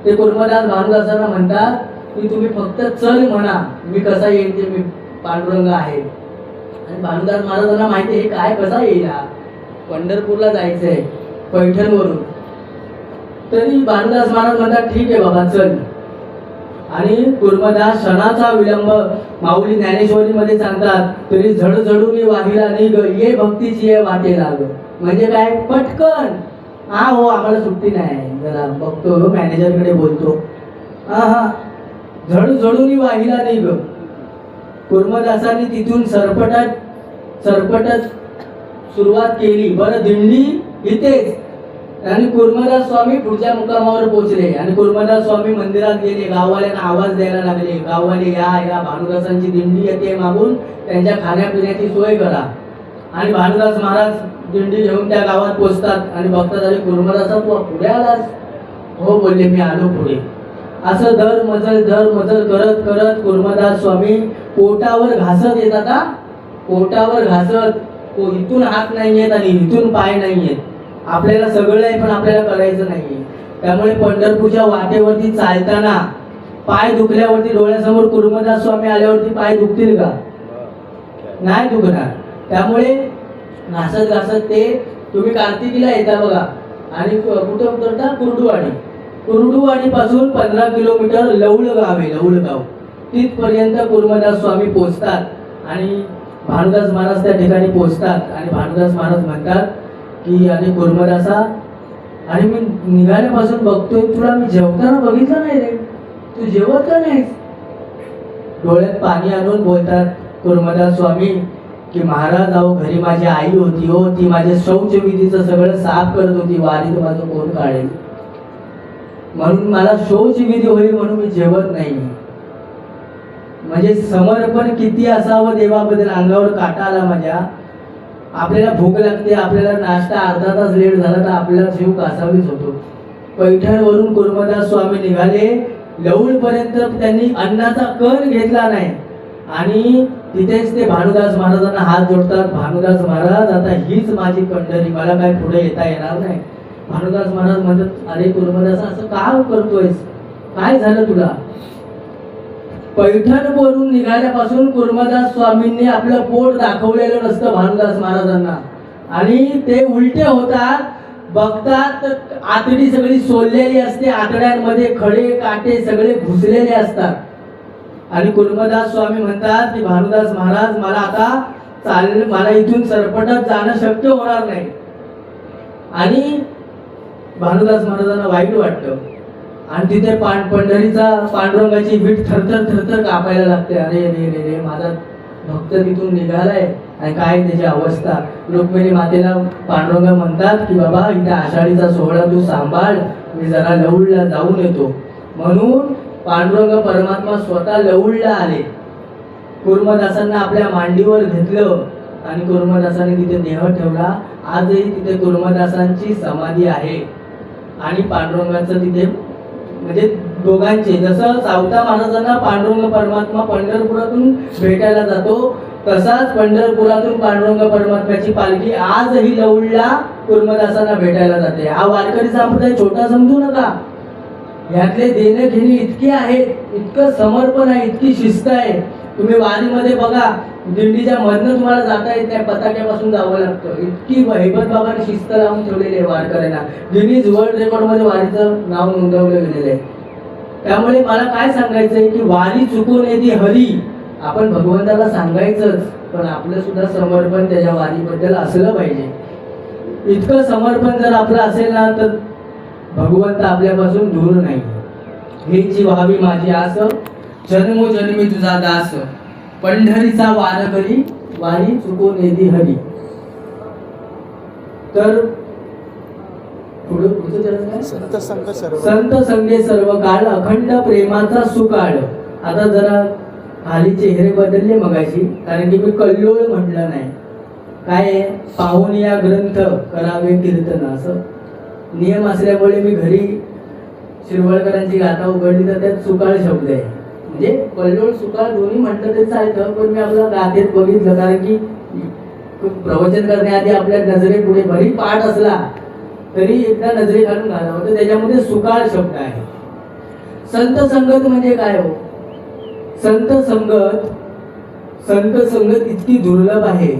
ते कुर्मदास भानुदासांना म्हणतात की तुम्ही फक्त चल म्हणा, मी कसा येईल ते, मी पांडुरंग आहे. आणि भानुदास महाराजांना माहिती आहे काय कसा येईल, पंढरपूरला जायचंय पैठणवरून. तरी भानुदास महाराज म्हणतात ठीक आहे बाबा चल. आणि कुर्मदास क्षणाचा विलंब माऊली ज्ञानेश्वरीमध्ये सांगतात तरी झडझडून वाहिला निघ ये भक्तीची ये वाटे लाग. म्हणजे काय पटकन हा हो आम्हाला सुट्टी नाही जरा बघतो मॅनेजरकडे बोलतो हा झडझडून वाहिला निघ. कुर्मदासांनी तिथून सरपटत सुरुवात केली. बरं दिंडी इथेच आणि कुर्मदास स्वामी पुढच्या मुकामावर पोहोचले आणि कुर्मदास स्वामी मंदिरात गेले. गाववाल्यांना आवाज द्यायला लागले गाववाले या भानुदासांची दिंडी येते मागून त्यांच्या खाण्यापिण्याची सोय करा. आणि भानुदास महाराज दिंडी घेऊन त्या गावात पोहोचतात आणि बघतात अरे कुर्मदासा तू पुढे आलास. हो बोलले मी आलो पुढे. असं दर मजल करत करत कुर्मदास स्वामी पोटावर घासत येतात. पोटावर घासत इथून हात नाही येत आणि इथून पाय नाही येत. आपल्याला सगळं आहे पण आपल्याला करायचं नाहीये. त्यामुळे पंढरपूरच्या वाटेवरती चालताना पाय दुखल्यावरती डोळ्यासमोर कुर्मदास स्वामी आल्यावरती पाय दुखतील का? नाही दुखणार. त्यामुळे घासत ते तुम्ही कार्तिकीला येता बघा आणि कुठं उतरता कुर्डुवाडी पासून 15 किलोमीटर लवळगाव आहे. लवळगाव तिथपर्यंत कुर्मदास स्वामी पोचतात आणि भानुदास महाराज त्या ठिकाणी पोचतात आणि भानुदास महाराज म्हणतात की आणि कुर्मदासा आणि मी निघाल्यापासून बघतोय तुला मी जेवताना बघितलं नाही रे, तू जेवत का नाहीस? डोळ्यात पाणी आणून बोलतात कुर्मदास स्वामी की महाराज अहो घरी माझी आई होती हो, ती माझे शौचविधीचं सगळं साफ करत होती. वारीत माझं कोण काढेल म्हणून मला शौचविधी होईल म्हणून मी जेवत नाही. म्हणजे समर्पण किती असावं देवाबद्दल. अंगावर काटा आला माझ्या. आपल्याला भूक लागते, आपल्याला नाश्ता अर्धा तास लेट झाला तर आपल्याला जीव कासावीच होतो. पैठणवरून कुर्मदास स्वामी निघाले. लवळपर्यंत त्यांनी अन्नाचा कण घेतला नाही आणि तिथेच ते भानुदास महाराजांना हात जोडतात. भानुदास महाराज आता हीच माझी पंढरी, मला काय पुढे येता येणार नाही. भानुदास महाराज म्हणतात अरे कुर्मदास असं का करतोयस, काय झालं तुला? पैठणवरून निघाल्यापासून कुर्मदास स्वामींनी आपलं पोट दाखवलेलं नसतं भानुदास महाराजांना आणि ते उलटे होतात. बघतात आतडी सगळी सोललेली असते, आतड्यांमध्ये खडे काटे सगळे घुसलेले असतात आणि कुर्मदास स्वामी म्हणतात की भानुदास महाराज मला इथून सरपटत जाणं शक्य होणार नाही. आणि भानुदास महाराजांना वाईट वाटतं आणि तिथे पंढरीचा पांडुरंगाची वीट थरथर कापायला लागते. अरे रे रे रे माझा भक्त तिथून निघालाय आणि काय त्याची अवस्था. रुक्मिणी मातेला पांडुरंग म्हणतात की बाबा इथे आषाढीचा सोहळा तू सांभाळ, मी जरा लवळला जाऊन येतो. म्हणून पांडुरंग परमात्मा स्वतः लवळला आले. कुर्मदासांना आपल्या मांडीवर घेतलं आणि कुर्मदासांनी तिथे देह ठेवला. आजही तिथे कुर्मदासांची समाधी आहे आणि पांडुरंगाचं तिथे म्हणजे दोघांचे जसं सावता महाराजांना पांडुरंग परमात्मा पंढरपुरातून भेटायला जातो तसाच पंढरपुरातून पांडुरंग परमात्म्याची पालखी आजही लवळला कुर्मदासांना भेटायला जाते. हा वारकरी संप्रदाय छोटा समजू नका. यातले देणे घेणे इतके आहेत, इतकं समर्पण आहे, इतकी शिस्त आहे. तुम्ही वारीमध्ये बघा दिंडीच्या मधनं तुम्हाला जाता येत नाही, पताक्यापासून जावं लागतं. इतकी हैबत बाबांनी शिस्त लावून ठेवलेली आहे वारकऱ्यांना. गिनीज वर्ल्ड रेकॉर्डमध्ये वारीचं नाव नोंदवलं गेलेलं आहे. त्यामुळे मला काय सांगायचंय की वारी चुकून येते हरी, आपण भगवंताला सांगायचंच पण आपलं सुद्धा समर्पण त्याच्या वारीबद्दल असलं पाहिजे. इतकं समर्पण जर आपलं असेल ना तर भगवंत आपल्यापासून दूर नाही. हेची व्हावी माझी आस, जन्मोजन्मी तुझा दास, पंढरीचा वारकरी वारी चुकून येती हरी. तर संत संगे सर्व काळ अखंड प्रेमाचा सुकाळ. आता जरा खाली चेहरे बदलले मगाशी कारण की मी कल्लोळ म्हटलं नाही. काय पाहून या ग्रंथ करावे कीर्तन असं नियम असल्यामुळे मी घरी शिरवळकरांची गाथा उघडली तर त्यात सुकाळ शब्द आहे. म्हणजे कल्लोळ सुकाळ दोन्ही म्हटलं तरी चालतं पण मी आपल्या गाथेत बघितलं कारण की प्रवचन करण्याआधी आपल्या नजरेपुढे भरी पाठ असला तरी एकदा नजरे घालून घालावं तर त्याच्यामध्ये सुकाळ शब्द आहे. संत संगत म्हणजे काय हो? संत संगत इतकी दुर्लभ आहे.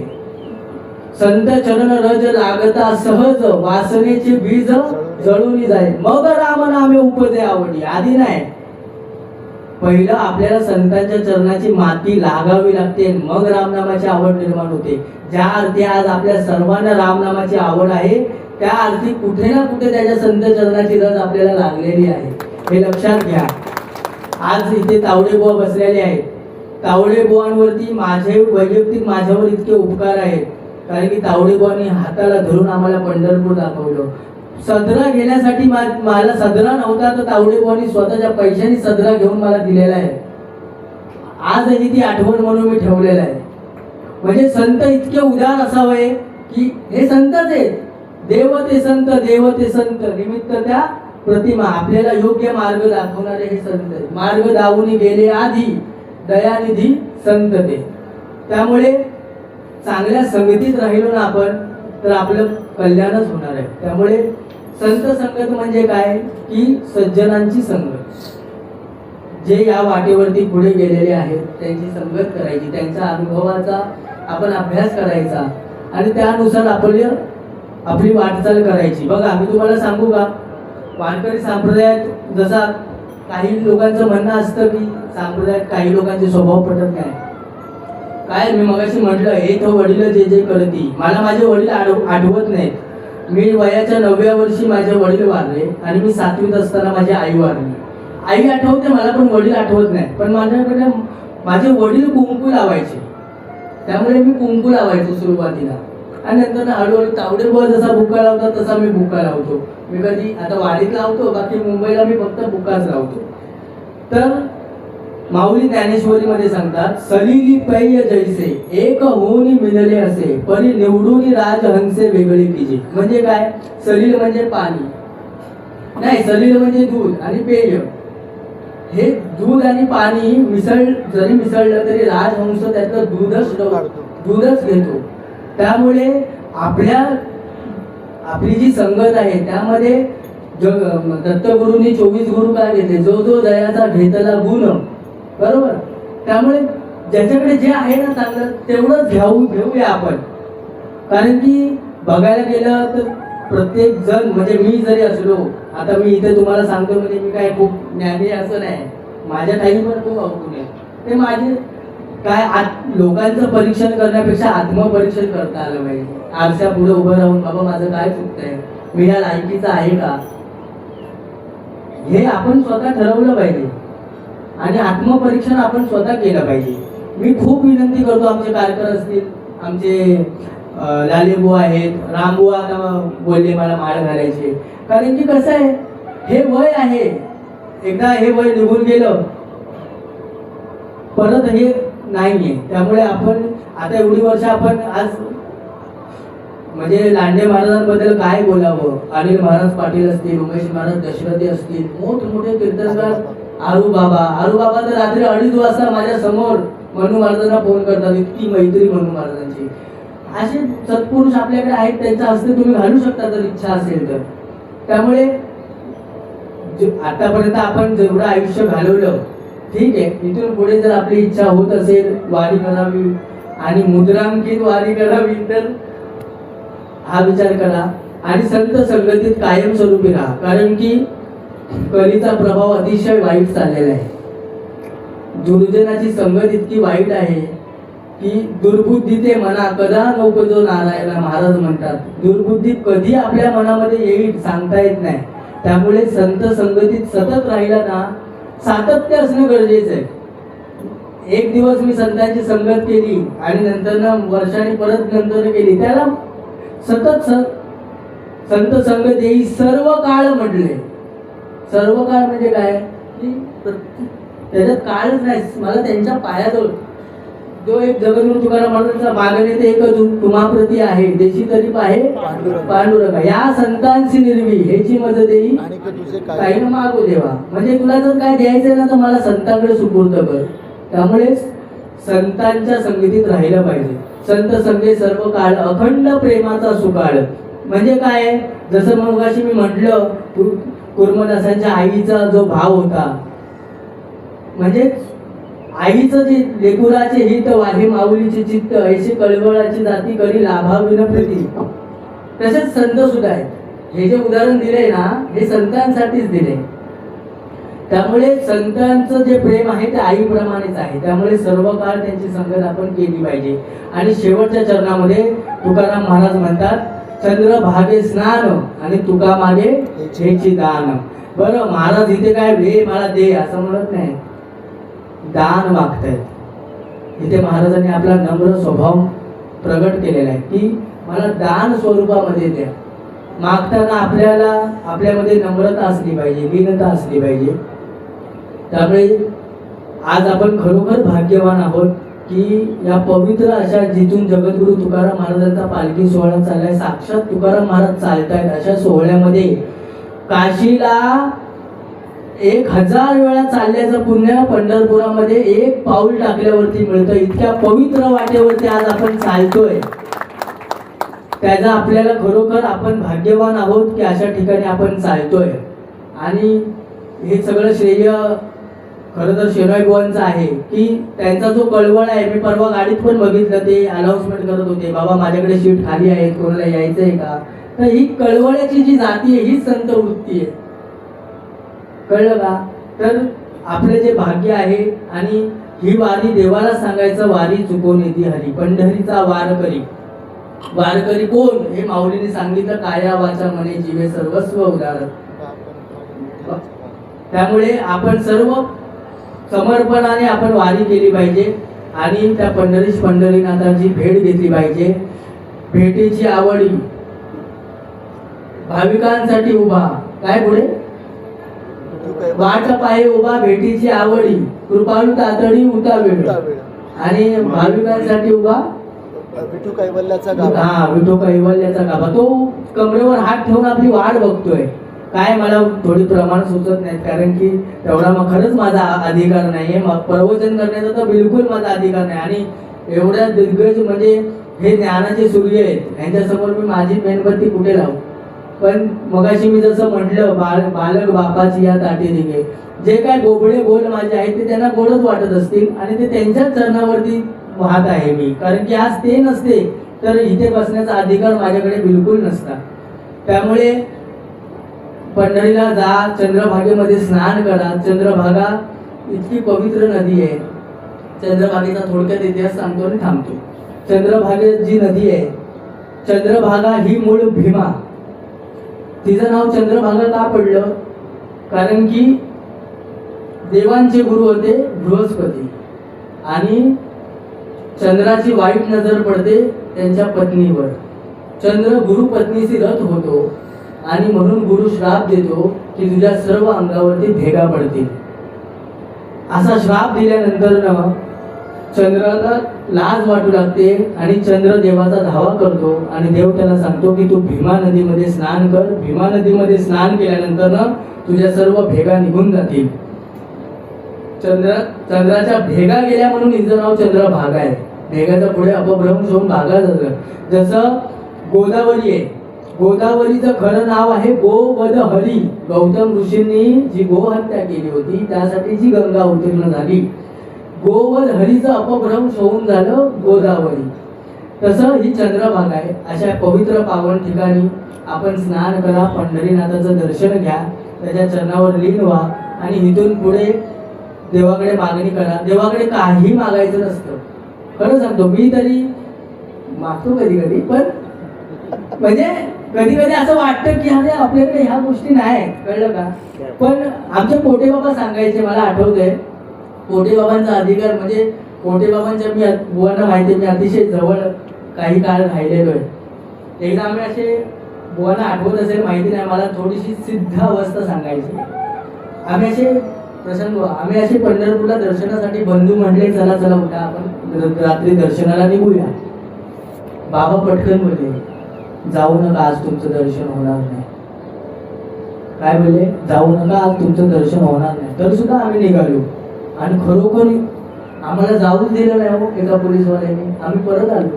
संत चरण रज लागता सहज, वासनेचे बीज जळून जाईल. मग राम नामे उपजे आवडी. आधी नाही. पहिलं आपल्याला संतांच्या चरणाची माती लागावी लागते, मग रामनामाची आवड निर्माण होते. ज्या अर्थी आज आपल्या सर्वांना रामनामाची आवड आहे, त्या अर्थी कुठे ना कुठे त्याच्या संत चरणाची रज आपल्याला लागलेली आहे, हे लक्षात घ्या. आज इथे तावडे बुवा बसलेले आहेत. तावडे बुवांवरती माझे वैयक्तिक माझ्यावर इतके उपकार आहेत, कारण की तावडे बुवांनी हाताला धरून आम्हाला पंढरपूर दाखवलं. सदरा घेण्यासाठी मला सदरा नव्हता, तर तावडे बुवांनी स्वतःच्या पैशांनी सदरा घेऊन मला दिलेला आहे. आजही ती आठवण म्हणून मी ठेवलेलं आहे. म्हणजे संत इतके उदार असावे की हे संतच आहेत. देव ते संत, देव ते संत, निमित्त त्या प्रतिमा. आपल्याला योग्य मार्ग दाखवणारे हे संत आहेत. मार्ग दावून गेले आधी, दयानिधी संत ते. त्यामुळे चांगल्या संगतीत राहिलो ना आपण, तर आपलं कल्याणच होणार आहे. त्यामुळे संत संगत म्हणजे काय की सज्जनांची संगत, जे या वाटेवरती पुढे गेलेले आहेत त्यांची संगत करायची, त्यांच्या अनुभवाचा आपण अभ्यास करायचा आणि त्यानुसार आपली वाटचाल करायची. बघा, मी तुम्हाला सांगू का, वारकरी संप्रदायात जसा काही लोकांचं म्हणणं असतं की संप्रदायात काही लोकांचे स्वभाव पटत नाही. काय मी मगाशी म्हटलं, हे तो वडील जे जे करती. मला माझे वडील आठवत नाहीत. मी वयाच्या 9व्या वर्षी माझे वडील वारले आणि मी 7वीत असताना माझी आई वारली. आई आठवते मला, पण वडील आठवत नाही. पण माझ्याकडे माझे वडील कुंकू लावायचे, त्यामुळे मी कुंकू लावायचो सुरुवातीला. आणि नंतर हळूहळू तावडे बुवा जसा बुक्का लावतात तसा मी बुक्का लावतो. मी कधी आता वाडीत लावतो, बाकी मुंबईला मी फक्त बुक्काच लावतो. तर माऊली ज्ञानेश्वरीमध्ये सांगतात, सलिली पैय जैसे एक होऊनी मिळले असे, परी निवडून राजहंसे वेगळे तिचे. म्हणजे काय, सलील म्हणजे पाणी नाही, सलील म्हणजे दूध आणि पेय. हे दूध आणि पाणी जरी मिसळलं तरी राजहंस त्यातलं दूधच घेतो. त्यामुळे आपली जी संगत आहे त्यामध्ये दत्तगुरूंनी 24 गुरु काय घेतले, जो जो जयाचा घेतला गुण, बरोबर. त्यामुळे ज्याच्याकडे जे आहे ना चांगलं तेवढंच घेऊया आपण. कारण की बघायला गेलं तर प्रत्येक जण, म्हणजे मी जरी असलो, आता मी इथे तुम्हाला सांगतो म्हणजे मी काय खूप ज्ञानी असं नाही, माझ्या टाईम पण खूप अवगुण आहे. ते माझे काय लोकांचं परीक्षण करण्यापेक्षा आत्मपरीक्षण करता आलं पाहिजे. आरशा पुढे उभं राहून, बाबा माझं काय चुकतंय, मी या लायकीचा आहे का, हे आपण स्वतः ठरवलं पाहिजे आणि आत्मपरीक्षण आपण स्वतः केलं पाहिजे. मी खूप विनंती करतो, आमचे कार्यकर असतील, आमचे लालेबुवा आहेत, रामबुवा आता बोलले मला माळ घालायचे. कारण की कसं आहे, हे वय आहे, एकदा हे वय निघून गेलं परत हे नाहीये. त्यामुळे आपण आता एवढी वर्ष आपण आज म्हणजे लांडे महाराजांबद्दल काय बोलावं. अनिल महाराज पाटील असतील, उमेश महाराज दशरथी असतील, मोठमोठे कीर्तनकार, आरू बाबा तर रात्री 2:30 वाजता माझ्या समोर मनू महाराजांना फोन करतात. इतकी मैत्री मनू महाराजांची. असे सत्पुरुष आपल्याकडे आहेत, त्यांच्या हस्ते तुम्ही घालू शकता जर इच्छा असेल तर. त्यामुळे आतापर्यंत आपण जेवढं आयुष्य घालवलं ठीक आहे, इथून पुढे जर आपली इच्छा होत असेल वारी करावी आणि मुद्रांकित वारी करावी तर हा विचार करा आणि संत संगतीत कायमस्वरूपी राहा. कारण की कलीचा प्रभाव अतिशय वाईट चाललेला आहे. दुर्जनाची संगत इतकी वाईट आहे की दुर्बुद्धी ते मना कदा नौकजो नारायण महाराज म्हणतात. दुर्बुद्धी कधी आपल्या मनामध्ये येईल सांगता येत नाही. त्यामुळे संत संगतीत सतत राहिला ना, सातत्य असणं गरजेचं आहे. एक दिवस मी संतांची संगत केली आणि नंतर वर्षांनी परत नंतर केली, त्याला सतत संत संगत येई सर्व काळ म्हटले. सर्व काळ म्हणजे काय की त्याच्यात काळच नाही. मला त्यांच्या पायाजवळ जो एक जगद्गुरु तुकाराम महाराजांचा मागणे ते एकच तुम्हाप्रती आहे, देशी तरी पाहे पांडुरंगा. या संतांची निर्वी ह्याची मदत देई काही न मागू देवा. म्हणजे तुला जर काय द्यायचं ना तर मला संतांकडे सुपूर्द कर. त्यामुळे संतांच्या संगतीत राहिलं पाहिजे. संत संगे सर्व काळ अखंड प्रेमाचा सुकाळ. म्हणजे काय, जसं मगाशी मी म्हटलं कुर्मदासांच्या आईचा जो भाव होता, म्हणजे आईचं जे लेकुराचे हित वाहे माऊलीचे चित्त ऐशी कळवळाची जाती करी लाभाविन प्रती. तसेच संत सुद्धा आहेत. हे जे उदाहरण दिले ना हे संतांसाठीच दिले. त्यामुळे संतांचं जे प्रेम आहे ते आईप्रमाणेच आहे. त्यामुळे सर्व काळ त्यांची संगत आपण केली पाहिजे. आणि शेवटच्या चरणामध्ये तुकाराम महाराज म्हणतात, चंद्रभागे स्नान आणि तुका मागे हेची दान. बरं, महाराज इथे काय हे मला दे असं म्हणत नाही, दान मागतायत. इथे महाराजांनी आपला नम्र स्वभाव प्रगट केलेला आहे की मला दान स्वरूपामध्ये द्या. मागताना आपल्यामध्ये नम्रता असली पाहिजे, विनता असली पाहिजे. त्यामुळे आज आपण खरोखर भाग्यवान आहोत की या पवित्र अशा जिथून जगद्गुरु तुकाराम महाराजांचा पालखी सोहळा चाललाय, साक्षात तुकाराम महाराज चालतायत अशा सोहळ्यामध्ये काशीला 1000 वेळा चालल्याचं पुण्य पंढरपुरामध्ये एक पाऊल टाकल्यावरती मिळतं. इतक्या पवित्र वाटेवरती आज आपण चालतोय, त्याचा आपल्याला खरोखर आपण भाग्यवान आहोत की अशा ठिकाणी आपण चालतोय. आणि हे सगळं श्रेय खरं तर शेनॉय बुवांचं आहे की त्यांचा जो कळवळ आहे, मी परवा गाडीत पण बघितलं, ते अनाउन्समेंट करत होते, बाबा माझ्याकडे सीट खाली आहे, कोणाला यायचंय का. तर ही कळवळ्याची जी जाती आहे हीच संत वृत्ती आहे, कळलं का. तर आपले जे भाग्य आहे आणि ही वारी देवाला सांगायचं, वारी चुकून येते हरी, पंढरीचा वारकरी. वारकरी कोण हे माऊलीने सांगितलं, काया वाचा मने जीवे सर्वस्व उदाहरण. त्यामुळे आपण सर्व समर्पणाने आपण वारी केली पाहिजे आणि त्या पंढरीनाथाची भेट घेतली पाहिजे. भेटीची आवडी भाविकांसाठी उभा, काय पुढे वाट पाये उभा, भेटीची आवडी कृपाळू तातडी उता वेळ. आणि भाविकांसाठी उभा विठू कैवल्याचा गाभा. हा, विठू कैवल्याचा गाभा. तो कमरेवर हात ठेवून आपली वाट बघतोय. काय मला थोडी प्रमाण सुचत नाहीत, कारण की तेवढा मग खरंच माझा अधिकार नाहीये. मग प्रवचन करण्याचा तर बिलकुल माझा अधिकार नाही. आणि एवढ्या दिग्गज म्हणजे हे ज्ञानाचे सूर्य आहेत, यांच्यासमोर मी माझी मेणबत्ती कुठे लावू. पण मगाशी मी जसं म्हटलं, बालक बापाची या ताटी दिगे, जे काय बोबडे बोल माझे आहेत ते त्यांना गोडच वाटत असतील आणि ते त्यांच्याच चरणावरती वाहत आहे मी. कारण की आज ते नसते तर इथे बसण्याचा अधिकार माझ्याकडे बिलकुल नसता. त्यामुळे पंढरीला जा, चंद्रभागेमध्ये स्नान करा. चंद्रभागा इतकी पवित्र नदी आहे. चंद्रभागेचा थोडक्यात इतिहास सांगतो आणि थांबतो. चंद्रभागे जी नदी आहे, चंद्रभागा ही मूळ भीमा. तिचं नाव चंद्रभागा का पडलं, कारण की देवांचे गुरु होते बृहस्पती आणि चंद्राची वाईट नजर पडते त्यांच्या पत्नीवर. चंद्र गुरु पत्नीशी रथ होतो आणि म्हणून गुरु श्राप देतो की तुझ्या सर्व अंगावरती भेगा पडतील. असा श्राप दिल्यानंतर चंद्राला लाज वाटू लागते आणि चंद्र देवाचा धावा करतो आणि देव त्याला सांगतो की तू भीमा नदीमध्ये स्नान कर. भीमा नदीमध्ये स्नान केल्यानंतर तुझ्या सर्व भेगा निघून जातील. चंद्राच्या भेगा गेल्या म्हणून हिचं नाव चंद्रभागा आहे. भेगाचा पुढे अपभ्रंश होऊन भागा झालं. जसं गोदावरी आहे, गोदावरीचं खरं नाव आहे गोवध हरी. गौतम ऋषींनी जी गोहत्या केली होती त्यासाठी जी गंगा अवतीर्ण झाली, गोवध हरीचं अपभ्रंश होऊन झालं गोदावरी. तसं ही चंद्रभागा आहे. अशा पवित्र पावन ठिकाणी आपण स्नान करा, पंढरीनाथाचं दर्शन घ्या, त्याच्या चरणावर लीन व्हा आणि इथून पुढे देवाकडे मागणी करा. देवाकडे काही मागायचं नसतं, खरं सांगतो. मी तरी मागतो कधी कधी, पण म्हणजे कधी कधी असं वाटतं की अरे आपल्याकडे ह्या गोष्टी नाही, कळलं का. पण आमचे पोटे बाबा सांगायचे, मला आठवतंय, पोटे बाबांचा अधिकार म्हणजे पोटे बाबांच्या, मी बुवांना माहिती, मी अतिशय जवळ काही काळ राहिलेलो आहे. एकदा आम्ही असे, बुवांना आठवत असेल माहिती नाही मला, थोडीशी सिद्ध अवस्था सांगायची. आम्ही असे पंढरपूरला दर्शनासाठी बंधू म्हणले, चला चला उठा आपण रात्री दर्शनाला निघूया. बाबा पटकन बोलले, जाऊ नका, आज तुमचं दर्शन होणार नाही. काय बोलले, जाऊ नका, आज तुमचं दर्शन होणार नाही. तर सुद्धा आम्ही निघालो आणि खरोखर आम्हाला जाऊच दिलं नाही हो एका पोलीसवाल्याने. आम्ही परत आलो.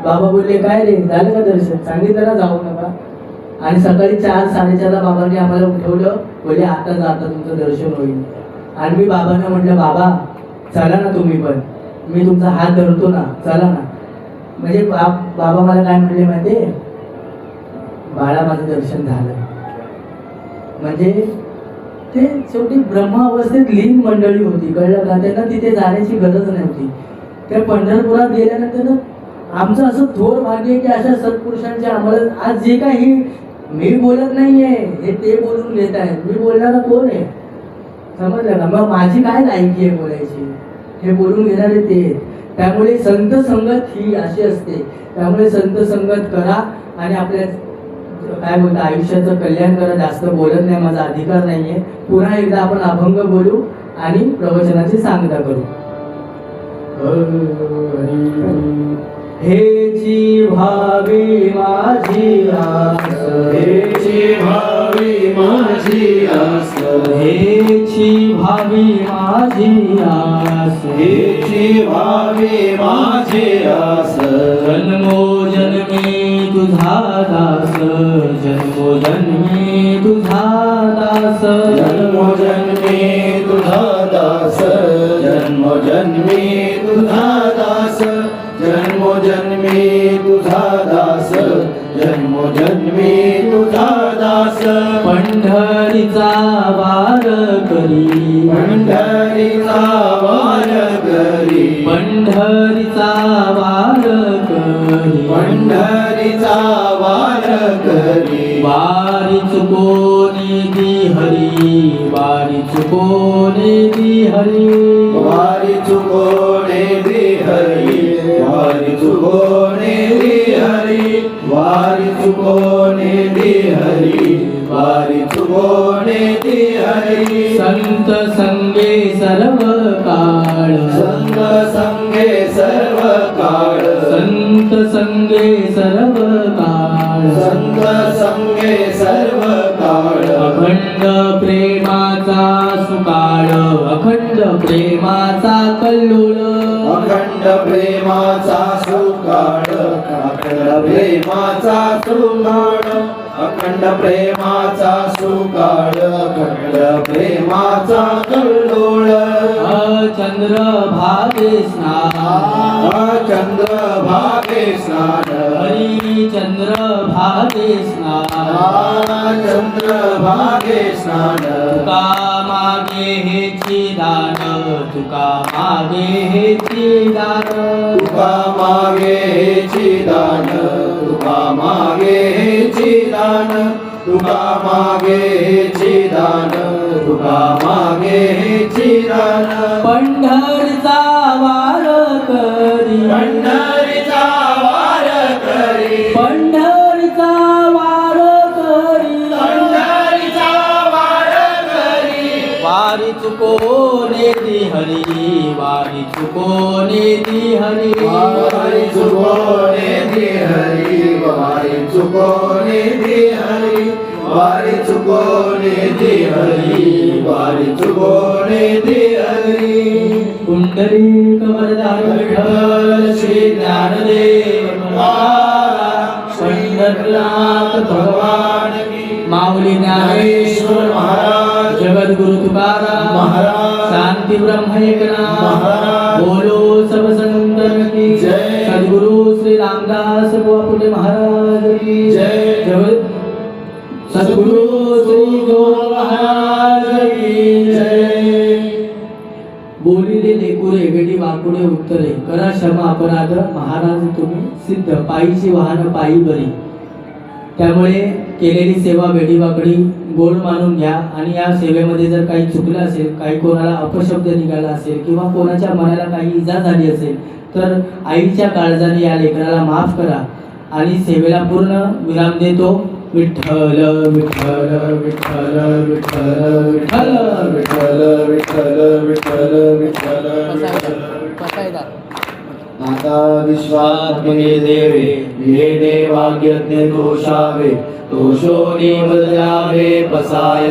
बाबा बोलले, काय रे झालं का दर्शन, सांगितलं ना जाऊ नका. आणि सकाळी 4-4:30ला बाबांनी आम्हाला उठवलं, बोलले आता जाता तुमचं दर्शन होईल. आणि मी बाबांना म्हटलं, बाबा चला ना तुम्ही पण, मी तुमचा हात धरतो ना, चला ना. म्हणजे बाबा मला काय म्हणले माहिती, बाळा माझं दर्शन झालं. म्हणजे ते शेवटी ब्रह्मावस्थेत लीन मंडळी होती, कळलं का? त्यांना तिथे जाण्याची गरज नव्हती. त्या पंढरपुरात गेल्यानंतर आमचं असं थोर भाग्य आहे की अशा सत्पुरुषांच्या आम्हाला आज जे काही मी बोलत नाहीये हे ते बोलून घेत आहेत. मी बोलणारा कोण आहे? समजलं का? मग माझी काय लायकी आहे बोलायची? हे बोलून घेणारे ते आहेत. त्यामुळे संत संगत ही अशी असते. त्यामुळे संत संगत करा आणि आपल्या काय बोलतो आयुष्याचं कल्याण करा. जास्त बोलत नाही, माझा अधिकार नाहीये. पुन्हा एकदा आपण अभंग बोलू आणि प्रवचनाची सांगता करू. हेची भावी माझी आस, हेची भावी माझी आस, हेची भावी माझी आस, हेची भावी माझी आस. जन्मोजन्मी तुझा दास, जन्मोजन्मी तुझा दास, जन्मोजन्मी तुझा दास, जन्मोजन्मी तुझा दास, जन्मोजन्मी तुझा दास, जन्मोजन्मी तुझा दास. पंढरीचा वार करी, पंढरीचा वार करी, पंढरीचा वार करी, पंढरीचा वार करी. वारी चुकोनी दी हरी, वारी चुकोनी दी हरी, वारी चुकोने दे हरी, वारी चुकोने दे हरी, वारी चुकोने दे हरी, वारी चुकोने दे हरी. संत संगे सर्व काळ, संग संगे सर्व काळ, संत संगे सर्व काळ, संग संगे सर्व काळ. अखंड प्रेमाचा सुकाळ, अखंड प्रेमाचा कल्लोळ, अखंड प्रेमाचा सुकाळ, अखंड प्रेमाचा सुकाळ, अखंड प्रेमाचा सुकाळ, अखंड प्रेमाचा कल्लोळ. चंद्र भागे स्नान, चंद्र भागे स्नान, हरी चंद्र भागे स्नान, चंद्र भागे स्नान. तुका मागे हेची दान, तुका मागे हेची दान, तुका मागे हेची दान, तुका मागे हेची दान, तुका मागे हेची दान, तुका मागे हेची दान. पंढरीचा वार करी, पंढरीचा वार करी, पंढरीचा वार करी, पंढरीचा वार करी. वारी चुकोने दी हरी, वारी चुकोने दी हरी, वारी चुकोने दे हरी, वारी चुकोने दे हरी, वारी चुकोने दे हरी, वारी चुकोने दे हरी. पुंडलिक वरदान विठ्ठल श्री ज्ञानदेव महाराज, पंढरनाथ भगवान की, माऊली ज्ञानेश्वर महाराज, जगद्गुरु तुकाराम महाराज, शांती ब्रह्म एकनाथ महाराज, बोलो सब संतन की जय. सद्गुरु श्री रामदास बापुले महाराज की जय. जगत सद्गुरु श्री गोविंद महाराज की जय. बोलिले लेकुरे वेडी वाकुडे उत्तरे, करा क्षमा अपराध महाराज तुम्ही सिद्ध, पायीची वाहन पायी बरी. त्यामुळे केलेली सेवा वेडीवाकडी गोड मानून घ्या आणि या सेवेमध्ये जर काही चुकलं असेल, काही कोणाला अपशब्द निघाला असेल किंवा कोणाच्या मनाला काही इजा झाली असेल तर आईच्या काळजाने या लेकराला माफ करा आणि सेवेला पूर्ण विराम देतो. विठ्ठल विठ्ठल विठ्ठल विठ्ठल विठ्ठल विठ्ठल विठ्ठल विठ्ठल विठ्ठल विठ्ठल. आता विश्वात्मने देवे, ये देवाज्ञ दोषावे, दोषोनी बदलावे पसाय.